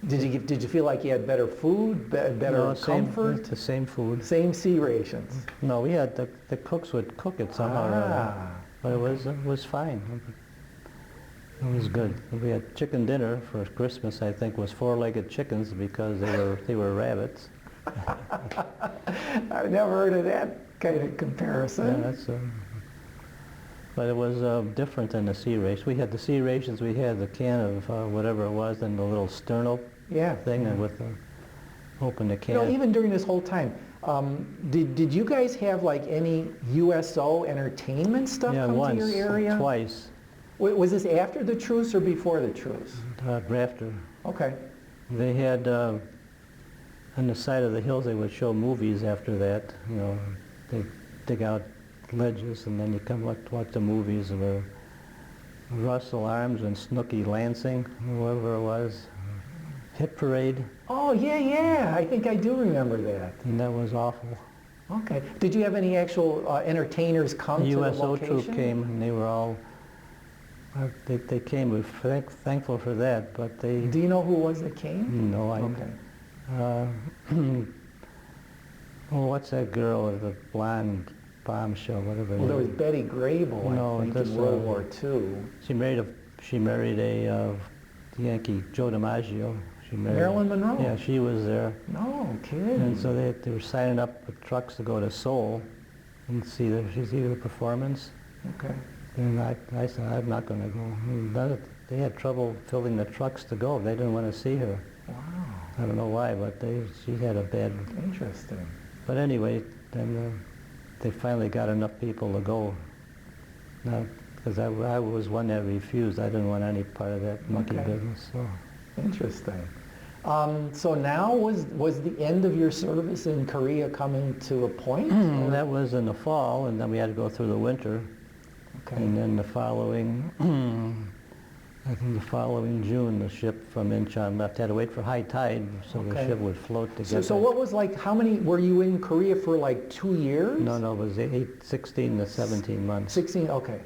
Did you feel like you had better food, better No, comfort? the same food. Same sea rations. No, we had the cooks would cook it somehow or other. but it was fine. It was good. We had chicken dinner for Christmas. I think was four-legged chickens because they were rabbits. I've never heard of that kind of comparison. Yeah, that's. But it was different than the sea race. We had the sea rations. We had the can of whatever it was, and the little sterno thing, and with the open the can. You know, even during this whole time, did you guys have like any USO entertainment stuff come to your area? Twice. Was this after the truce or before the truce? After. Okay. They had on the side of the hills. They would show movies after that. You know, they dig out ledges, and then you come watch the movies where Russell Arms and Snooky Lansing, whoever it was, Hit Parade. Oh, yeah, I think I do remember that. And that was awful. Okay. Did you have any actual entertainers come to the USO location? troop came, and they were all, they came. We were thankful for that, but they... Do you know who was that came? No, Okay. Oh, what's that girl with the blonde bombshell, whatever. Well, there was Betty Grable, I think, in World War II. She married a Yankee, Joe DiMaggio. She married Marilyn Monroe? Yeah, she was there. No kidding. And so they were signing up with trucks to go to Seoul and see the performance. Okay. And I said, I'm not going to go. They had trouble filling the trucks to go. They didn't want to see her. Wow. I don't know why, but she had a bad... Interesting. But anyway, then they finally got enough people to go. Because I was one that refused. I didn't want any part of that monkey business. So. Interesting. So now was the end of your service in Korea coming to a point? That was in the fall, and then we had to go through the winter. Okay. And then the following, I think the following June, the ship from Incheon left. Had to wait for high tide so the ship would float to get So what was how many, were you in Korea for like 2 years? No, it was 16 to 17 months. 16, okay.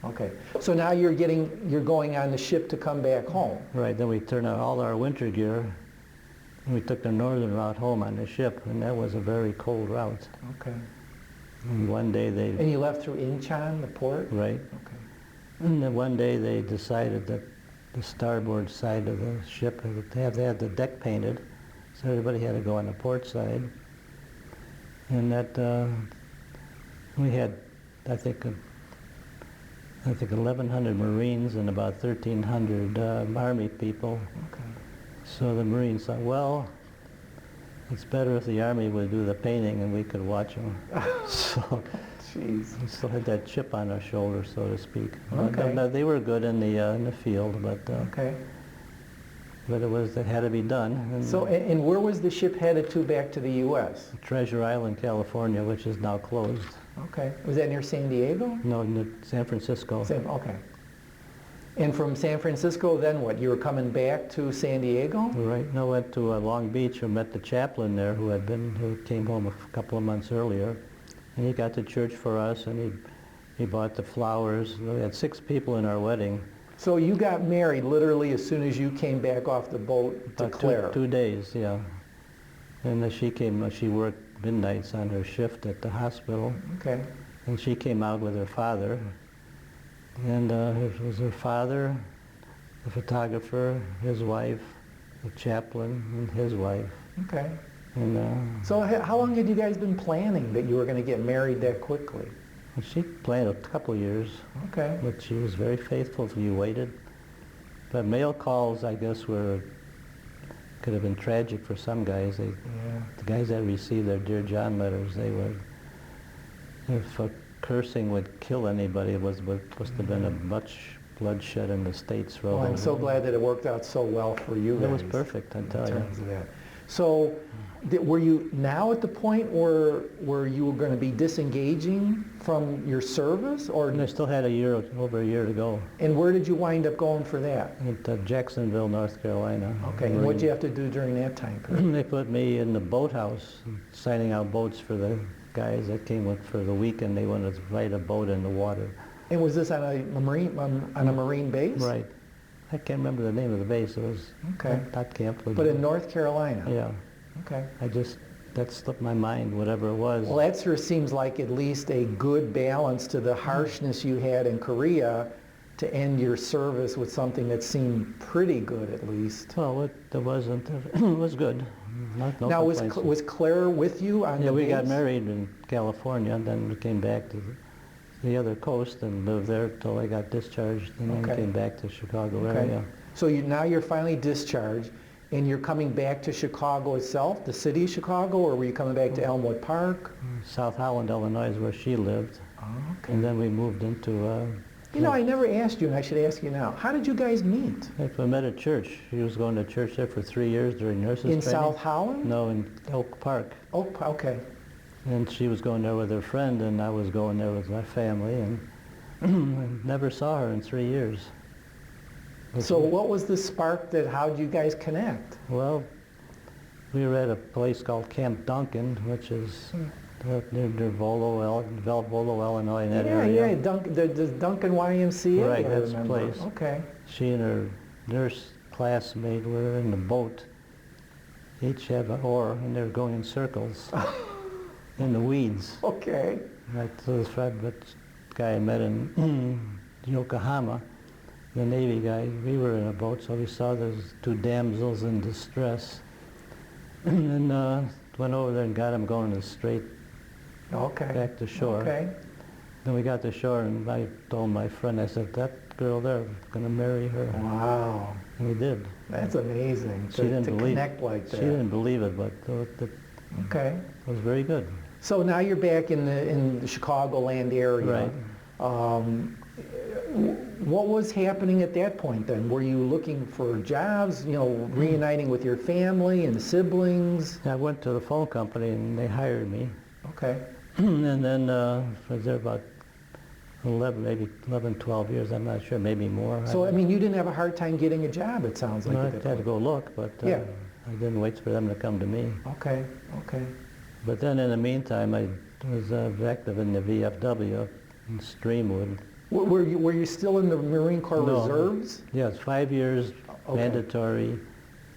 Okay. So now you're going on the ship to come back home. Right, then we turned out all our winter gear, and we took the northern route home on the ship, and that was a very cold route. Okay. And one day they... And you left through Incheon, the port? Right. Okay. And then one day they decided that the starboard side of the ship, they had the deck painted, so everybody had to go on the port side. And that we had, I think 1,100 Marines and about 1,300 Army people. Okay. So the Marines thought, well, it's better if the Army would do the painting and we could watch them. So Jeez. we still had that chip on our shoulder, so to speak. Okay. But they were good in the field, but Okay. but it had to be done. And So, and where was the ship headed to back to the U.S.? Treasure Island, California, which is now closed. Okay. Was that near San Diego? No, San Francisco. Okay. And from San Francisco, then what? You were coming back to San Diego? Right. No, went to Long Beach and met the chaplain there who came home a couple of months earlier. And he got to church for us, and he bought the flowers. We had 6 people in our wedding. So you got married literally as soon as you came back off the boat to Claire? 2 days, yeah. And she worked midnights on her shift at the hospital. Okay. And she came out with her father. And it was her father, the photographer, his wife, the chaplain, and his wife. Okay. And So how long had you guys been planning that you were going to get married that quickly? she planned a couple years, Okay. but she was very faithful. She waited. But mail calls, I guess, could have been tragic for some guys. The guys that received their Dear John letters, they were, if cursing would kill anybody, it must have been a much bloodshed in the States. Well, I'm so glad that it worked out so well for you guys. It was perfect, I tell in you. terms of that. So were you now at the point where you were going to be disengaging from your service? And I still had over a year to go. And where did you wind up going for that? At Jacksonville, North Carolina. Okay, and what did you have to do during that time period? They put me in the boathouse, signing out boats for the guys that came for the weekend. They wanted to ride a boat in the water. And was this on a marine base? Right. I can't remember the name of the base. It was Okay. not Camp. But in North Carolina? Yeah. Okay. that slipped my mind, whatever it was. Well, that sure seems like at least a good balance to the harshness you had in Korea to end your service with something that seemed pretty good at least. Well, it wasn't, it was good. No Now, complaints. was Claire with you on Yeah, the we got base? married in California, and then we came back to the other coast and lived there till I got discharged, and then Okay. came back to Chicago Okay. area. So now you're finally discharged, and you're coming back to Chicago itself, the city of Chicago, or were you coming back to Elmwood Park? South Holland, Illinois is where she lived, Oh, okay. and then we moved into, You know, I never asked you, and I should ask you now. How did you guys meet? we met at church. She was going to church there for 3 years during nurses In training. South Holland? No, in Oak Park. Oh, okay. And she was going there with her friend, and I was going there with my family, and I never saw her in 3 years. So what was the spark how'd you guys connect? Well, we were at a place called Camp Duncan, which is near Volo, Illinois, in that area. Yeah, the Duncan YMCA, Right, I that's the remember. place. Okay. She and her nurse classmate were in the boat. Each had an oar, and they were going in circles in the weeds. Okay. Right, so this guy I met in Yokohama, the Navy guy, we were in a boat, so we saw those two damsels in distress. And then went over there and got them going straight Okay. back to shore. Okay. Then we got to shore, and I told my friend, I said, that girl there, I'm going to marry her. Wow. And we did. That's amazing She didn't to believe connect like that. She didn't believe it, but it Okay. was very good. So now you're back in the Chicagoland area. Right. What was happening at that point then? Were you looking for jobs, reuniting with your family and siblings? I went to the phone company, and they hired me. Okay. And then I was there about 11, 12 years, I'm not sure, maybe more. So, I mean, you didn't have a hard time getting a job, it sounds like. No, I at had that to go look, but Yeah. I didn't wait for them to come to me. point. Okay, okay. But then in the meantime, I was active in the VFW up in Streamwood. Were you still in the Marine Corps No. Reserves? Yeah, it's 5 years, Okay. mandatory,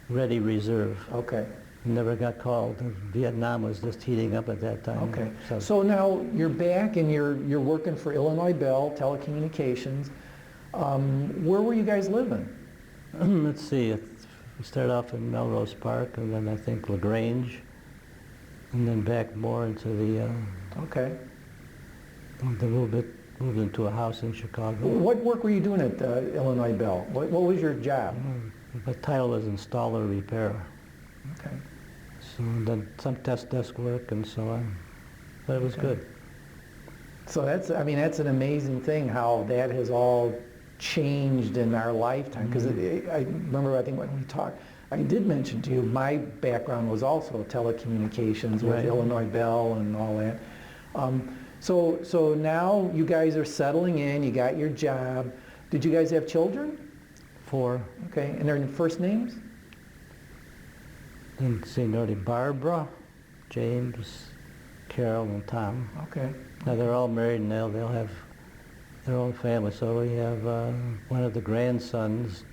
ready reserve. Okay, Never got called. Vietnam was just heating up at that time. okay. So now you're back and you're working for Illinois Bell Telecommunications. Where were you guys living? Let's see, we started off in Melrose Park, and then I think LaGrange, and then back more into the, Okay. a little bit, moved into a house in Chicago. What work were you doing at Illinois Bell? What was your job? My title was installer repair. Okay. So then some test desk work and so on, but it was good. So that's an amazing thing how that has all changed in our lifetime. Because I remember, I think when we talked, I did mention to you, my background was also telecommunications with Right. Illinois Bell and all that. So now you guys are settling in, you got your job. Did you guys have children? 4, Okay, and their first names? and seniority, Barbara, James, Carol, and Tom. Okay. Now they're all married, and they'll have their own family. So we have one of the grandsons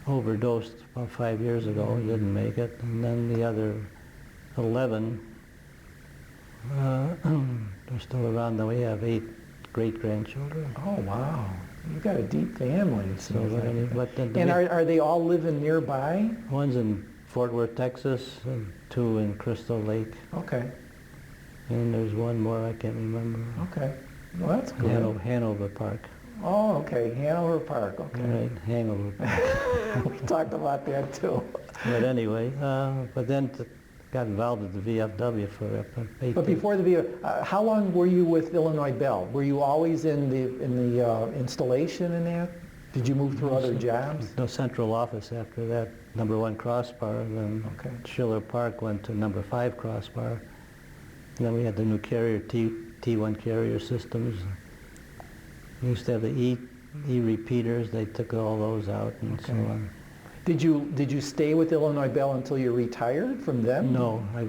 overdosed about 5 years ago, he didn't make it, and then the other 11, they're still around. Then we have 8 great-grandchildren. Oh, wow. You've got a deep family. it So, seems like. but then And are they all living nearby? one's in Fort Worth, Texas, and 2 in Crystal Lake, Okay, and there's one more I can't remember. okay. Well, that's good. Hanover Park. Oh, okay, Hanover Park, okay. Right, Hanover Park. We talked about that too. But anyway, but then got involved with the VFW for 8 But before the VO, how long were you with Illinois Bell? Were you always in the installation in that? Did you move through other jobs? No central office after that. Number 1 crossbar, then Okay. Schiller Park went to number 5 crossbar. And then we had the new carrier, T1 carrier systems. We used to have the E repeaters. They took all those out and so Okay. on. Did you stay with Illinois Bell until you retired from them? No, I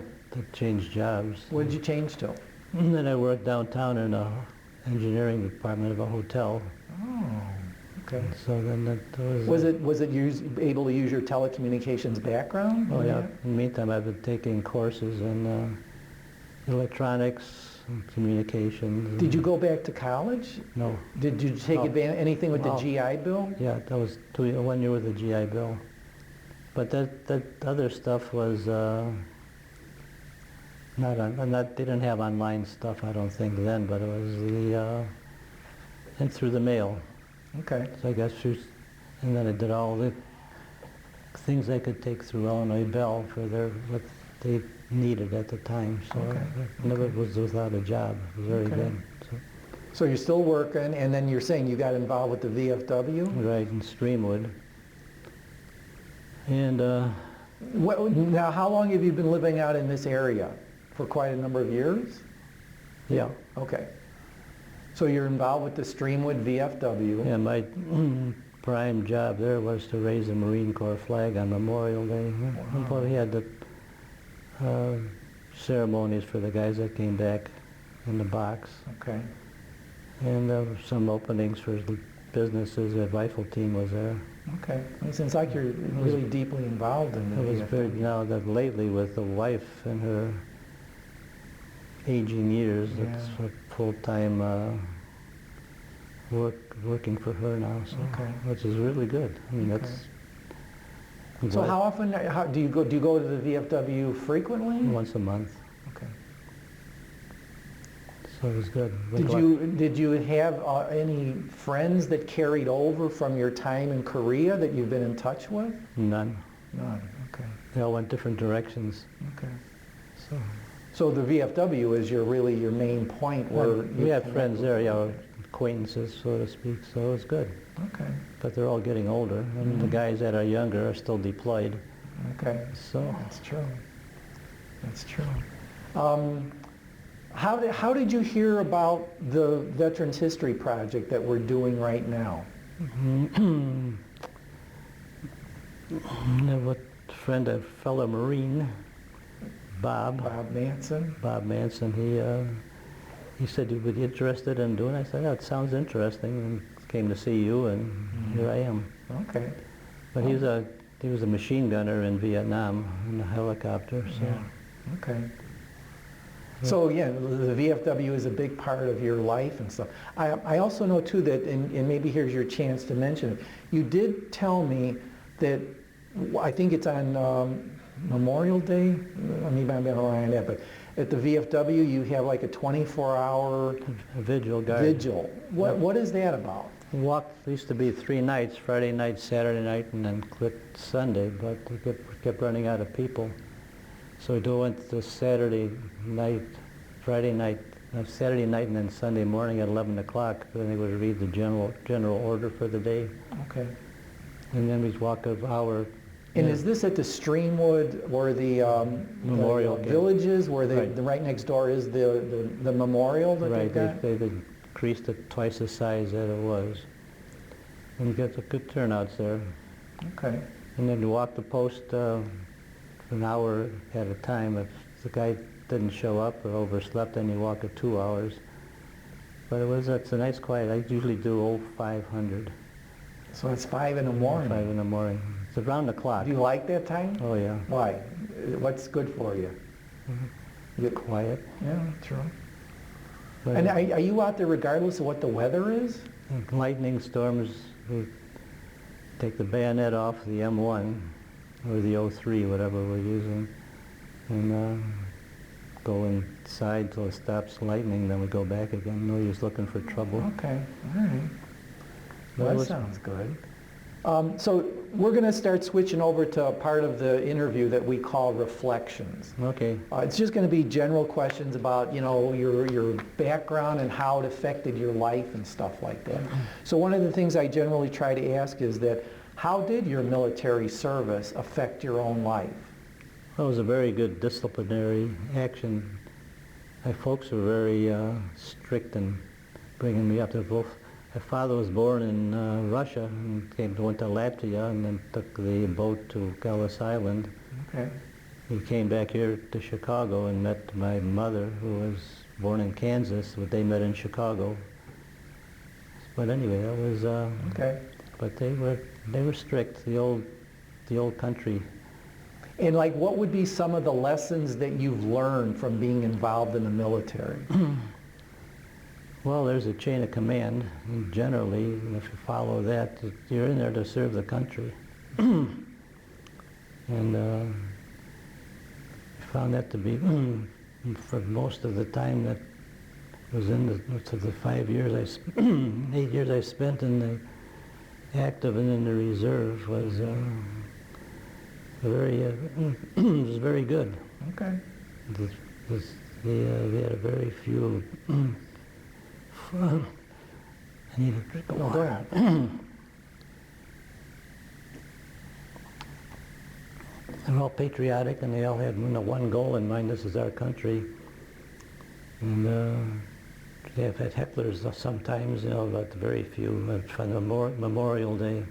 changed jobs. What did you change to? And then I worked downtown in the engineering department of a hotel. Oh, Okay. So then that Was it able to use your telecommunications background? Oh yeah. In the meantime, I've been taking courses in electronics and communications. Did you go back to college? No. Did you take anything with the GI Bill? Yeah, that was 1 year with the GI Bill. But that other stuff was they didn't have online stuff, I don't think then, but it was and through the mail. Okay. So I guess and then I did all the things I could take through Illinois Bell for what they needed at the time. So Okay. I never was without a job. It was very good. So you're still working, and then you're saying you got involved with the VFW? Right, in Streamwood. And Now, how long have you been living out in this area? For quite a number of years? yeah. Okay. So you're involved with the Streamwood VFW. And my prime job there was to raise the Marine Corps flag on Memorial Day. Wow. Well, we had the ceremonies for the guys that came back in the box. Okay. And some openings for the businesses. The rifle team was there. Okay. It seems like you're really deeply involved in the It was VFW. very, now that lately with the wife and her aging years, it's a full-time working for her now, so, Okay. which is really good. I mean, Okay. that's... So how often do you go to the VFW frequently? Once a month, Okay. so it was good. Did you have any friends that carried over from your time in Korea that you've been in touch with? None. None. Okay. They all went different directions. Okay. So So the VFW is really your main point where we had friends there, acquaintances, so to speak, so it was good. Okay. But they're all getting older, and the guys that are younger are still deployed. Okay. So That's true. That's true. How did you hear about the Veterans History Project that we're doing right now? what friend, a fellow Marine, Bob Manson? Bob Manson, he said you would be interested in doing it. I said, yeah, it sounds interesting, and came to see you, and here I am. Okay. But he was a machine gunner in Vietnam in a helicopter. So Yeah. Okay. So yeah, the VFW is a big part of your life and stuff. I also know too that, and maybe here's your chance to mention it, you did tell me that, I think it's on Memorial Day, maybe I'm wrong on that, but at the VFW you have like a 24-hour vigil guard. vigil. What is that about? Used to be 3 nights, Friday night, Saturday night, and then quit Sunday, but we kept running out of people. So we went to Saturday night, Friday night, Saturday night, and then Sunday morning at 11 o'clock. Then they would read the general order for the day. Okay. And then we'd walk an hour. And is this at the Streamwood or the Memorial villages where Right. right next door is the memorial that Right, they've got? they've increased it twice the size that it was. And you get a good turnouts there. Okay. And then you walk the post an hour at a time. If the guy didn't show up or overslept, then you walk it 2 hours. But it's a nice quiet. I usually do 500. So it's 5 in the morning. 5 in the morning. It's around the clock. Do you like that time? Oh yeah. Why? What's good for you? Get quiet. Yeah, true. But And are you out there regardless of what the weather is? lightning storms, we take the bayonet off the M1 or the 03, whatever we're using, and go inside till it stops lightning, then we go back again. No use looking for trouble. Okay, all right. But Well, it that was- sounds good. So we're going to start switching over to a part of the interview that we call reflections. Okay. It's just going to be general questions about, your background and how it affected your life and stuff like that. So one of the things I generally try to ask is that, how did your military service affect your own life? Well, it was a very good disciplinary action. My folks were very strict in bringing me up. My father was born in Russia and went to Latvia and then took the boat to Ellis Island. Okay. He came back here to Chicago and met my mother, who was born in Kansas, but they met in Chicago. But anyway, that was... Okay. but they were strict. The old country. And like, what would be some of the lessons that you've learned from being involved in the military? Well, there's a chain of command, and generally, if you follow that, you're in there to serve the country. And I found that to be, for most of the time that was in the 5 years, 8 years I spent in the active and in the reserve was it was very good. Okay. We had a very few. I need a drink of water. Go ahead. They're all patriotic, and they all had one goal in mind. This is our country. And they have had hecklers sometimes, but very few. For Memorial Day.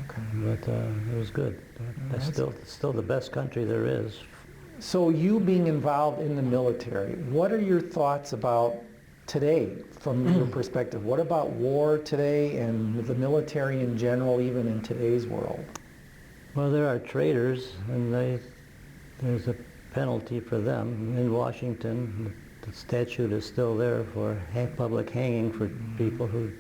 Okay. But it was good. That's still the best country there is. So you being involved in the military, what are your thoughts about today from your perspective? What about war today and the military in general, even in today's world? Well, there are traitors, and there's a penalty for them. In Washington, the statute is still there for public hanging for people who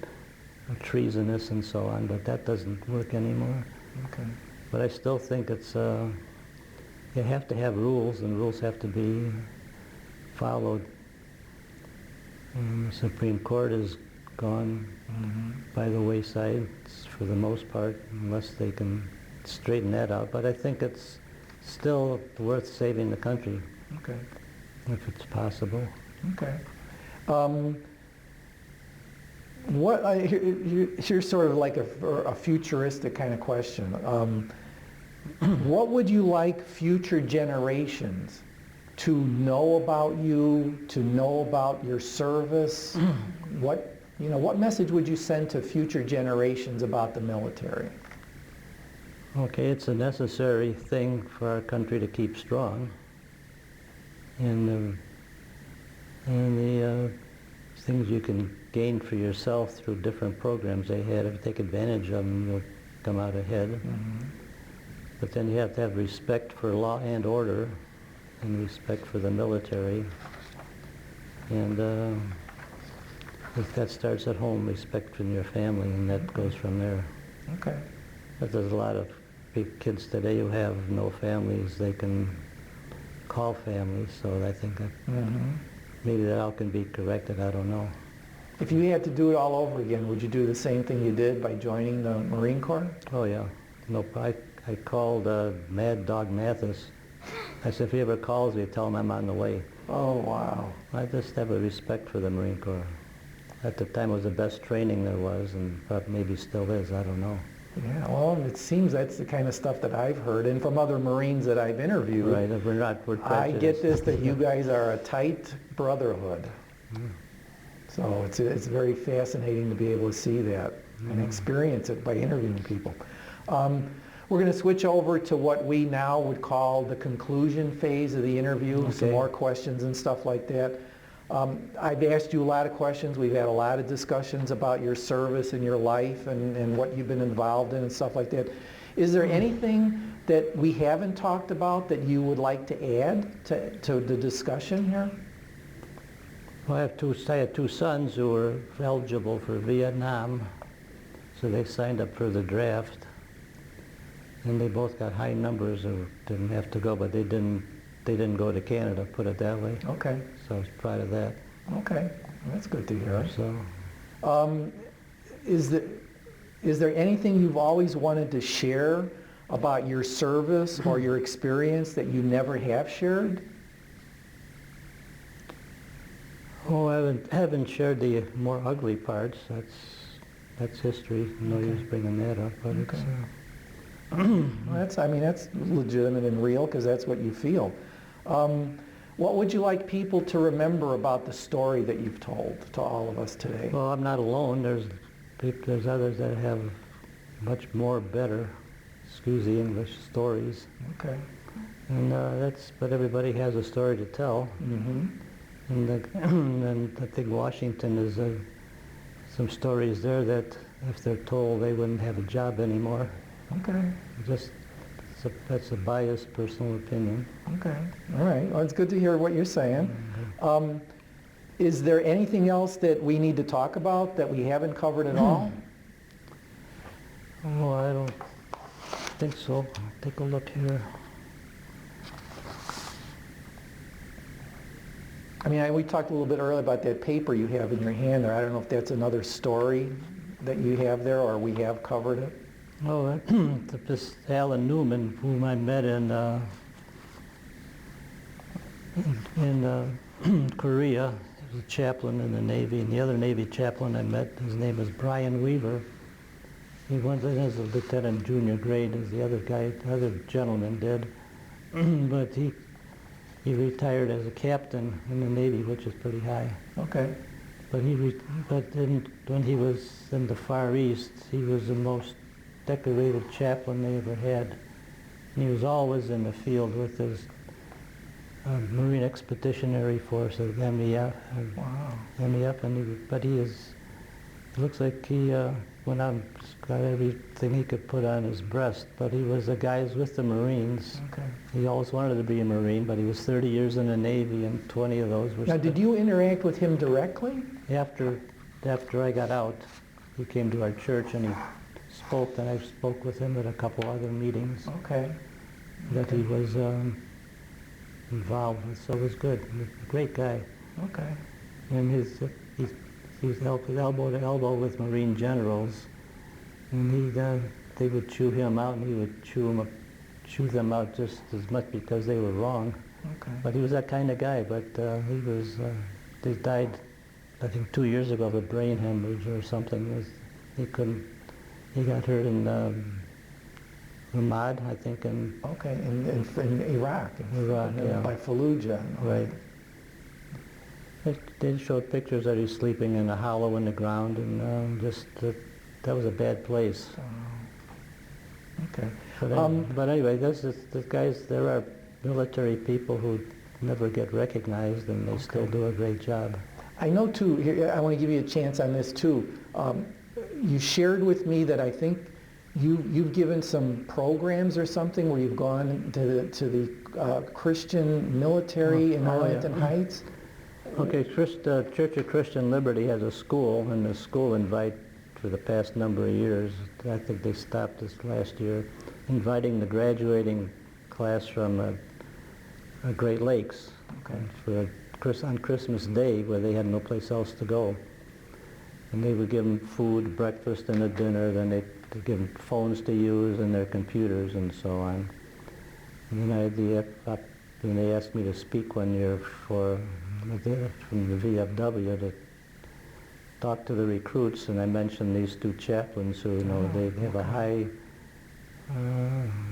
are treasonous and so on, but that doesn't work anymore. Okay. But I still think it's, you have to have rules, and rules have to be followed. And the Supreme Court is gone by the wayside for the most part, unless they can straighten that out. But I think it's still worth saving the country. Okay. If it's possible. Okay. Here's sort of like a futuristic kind of question. What would you like future generations to know about you, to know about your service? What message would you send to future generations about the military? Okay, it's a necessary thing for our country to keep strong. And the things you can gain for yourself through different programs they had, if you take advantage of them, you'll come out ahead. But then you have to have respect for law and order, and respect for the military. And that starts at home, respect from your family, and that goes from there. Okay. But there's a lot of kids today who have no families they can call families, so I think that maybe that all can be corrected, I don't know. If you had to do it all over again, would you do the same thing you did by joining the Marine Corps? Oh yeah. No, I called Mad Dog Mathis. I said, if he ever calls me, tell him I'm on the way. Oh, wow. I just have a respect for the Marine Corps. At the time, it was the best training there was, and maybe still is, I don't know. Yeah, well, it seems that's the kind of stuff that I've heard, and from other Marines that I've interviewed. Right, we're I get this, that you guys are a tight brotherhood. So it's very fascinating to be able to see that and experience it by interviewing people. We're going to switch over to what we now would call the conclusion phase of the interview, some more questions and stuff like that. I've asked you a lot of questions. We've had a lot of discussions about your service and your life and what you've been involved in and stuff like that. Is there anything that we haven't talked about that you would like to add to the discussion here? Well, I had two sons who were eligible for Vietnam, so they signed up for the draft. And they both got high numbers or didn't have to go, but they didn't go to Canada, put it that way. Okay. So I was proud of that. Okay, that's good to hear. So, is there anything you've always wanted to share about your service or your experience that you never have shared? Oh, I haven't shared the more ugly parts. That's history. No use bringing that up, but it's. Well, that's legitimate and real because that's what you feel. What would you like people to remember about the story that you've told to all of us today? Well, I'm not alone. There's others that have much more better, excuse the English, stories. Okay. And but everybody has a story to tell. And I think Washington is some stories there that if they're told they wouldn't have a job anymore. Okay. Just, that's a biased personal opinion. Okay. All right. Well, it's good to hear what you're saying. Is there anything else that we need to talk about that we haven't covered at all? Oh, I don't think so. Take a look here. I mean, we talked a little bit earlier about that paper you have in your hand there. I don't know if that's another story that you have there, or we have covered it. Oh, this Alan Newman, whom I met in Korea. He was a chaplain in the Navy, and the other Navy chaplain I met, his name was Brian Weaver. He went in as a lieutenant junior grade, as the other gentleman did, but he retired as a captain in the Navy, which is pretty high. Okay. But when he was in the Far East, he was the most decorated chaplain they ever had. And he was always in the field with his Marine Expeditionary Force, of MEF. Wow. MEF, it looks like he went out and got everything he could put on his breast, but he was the guys with the Marines. Okay. He always wanted to be a Marine, but he was 30 years in the Navy, and 20 of those were... Now, did you interact with him directly? After I got out, he came to our church and he spoke, and I spoke with him at a couple other meetings Okay. that he was involved with, so it was good. A great guy. Okay. And he was elbow to elbow with Marine generals, and they would chew him out, and he would chew them out just as much because they were wrong. Okay. But he was that kind of guy. But he died, I think, 2 years ago of a brain hemorrhage or something. He got hurt in Ramad, I think, Okay, in Iraq. Iraq, yeah. By Fallujah. Right. They showed pictures that he's sleeping in a hollow in the ground, and that was a bad place. Okay. But anyway, there are military people who never get recognized, and they still do a great job. I know too, here, I want to give you a chance on this too. You shared with me that I think you've given some programs or something where you've gone to the Christian military in Arlington Heights. Okay, Church of Christian Liberty has a school, and the school invite for the past number of years, I think they stopped this last year, inviting the graduating class from Great Lakes on Christmas Day, where they had no place else to go. And they would give them food, breakfast, and a dinner. Then they'd give them phones to use and their computers and so on. And then they asked me to speak one year from the VFW to talk to the recruits, and I mentioned these two chaplains who, they have a high,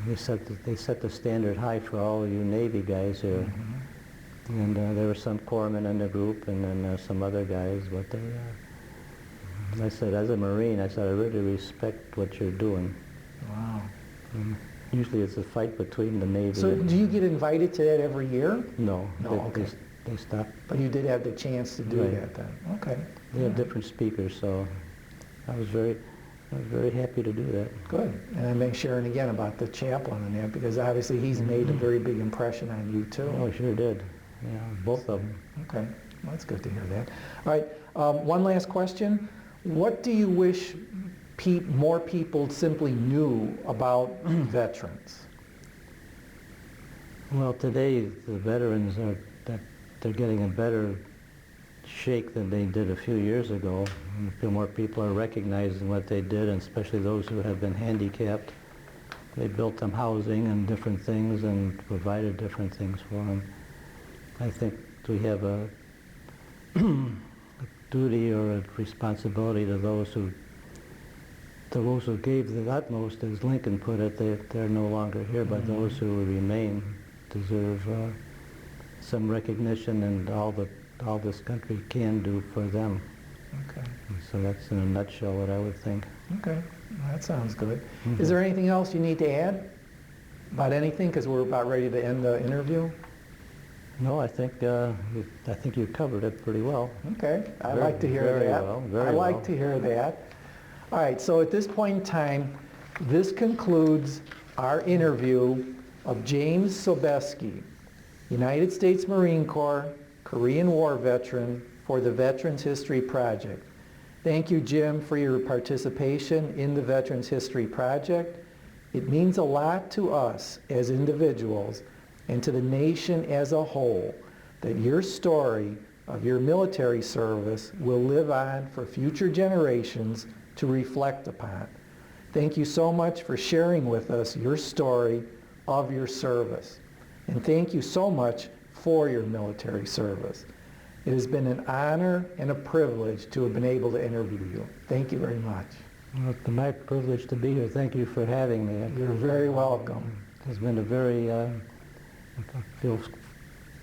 they set the standard high for all you Navy guys here. And there were some corpsmen in the group, and then some other guys, but I said, as a Marine, I really respect what you're doing. Wow. And usually it's a fight between the Navy. So do you get invited to that every year? No. Okay. They stopped. But you did have the chance to do Right. that then. Okay. They have different speakers, so I was very happy to do that. Good. And I make sharing again about the chaplain and that, because obviously he's made a very big impression on you too. Oh, sure did. Yeah, both of them. Okay. Well, that's good to hear that. All right. One last question. What do you wish more people simply knew about veterans? Well, today the veterans they're getting a better shake than they did a few years ago. And I feel more people are recognizing what they did, and especially those who have been handicapped. They built them housing and different things and provided different things for them. I think we have a duty or a responsibility to those who gave the utmost, as Lincoln put it. They're no longer here, but those who remain deserve some recognition and all this country can do for them. Okay. And so that's in a nutshell what I would think. Okay. Well, that sounds good. Is there anything else you need to add about anything? Because we're about ready to end the interview. No, I think you covered it pretty well. Okay. I like to hear that. Very well. To hear that. All right, so at this point in time, this concludes our interview of James Sobeski, United States Marine Corps, Korean War veteran for the Veterans History Project. Thank you, Jim, for your participation in the Veterans History Project. It means a lot to us as individuals and to the nation as a whole that your story of your military service will live on for future generations to reflect upon. Thank you so much for sharing with us your story of your service. And thank you so much for your military service. It has been an honor and a privilege to have been able to interview you. Thank you very much. Well, it's my privilege to be here. Thank you for having me. You're very welcome. It's been a very, I feel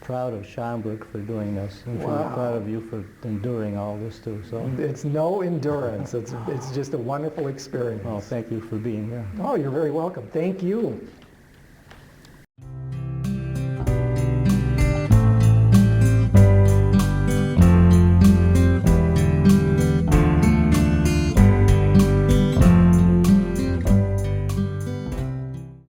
proud of Schaumburg for doing this. And Wow. proud of you for enduring all this too. So, It's no endurance. It's just a wonderful experience. well, thank you for being here. Oh, you're very welcome. Thank you.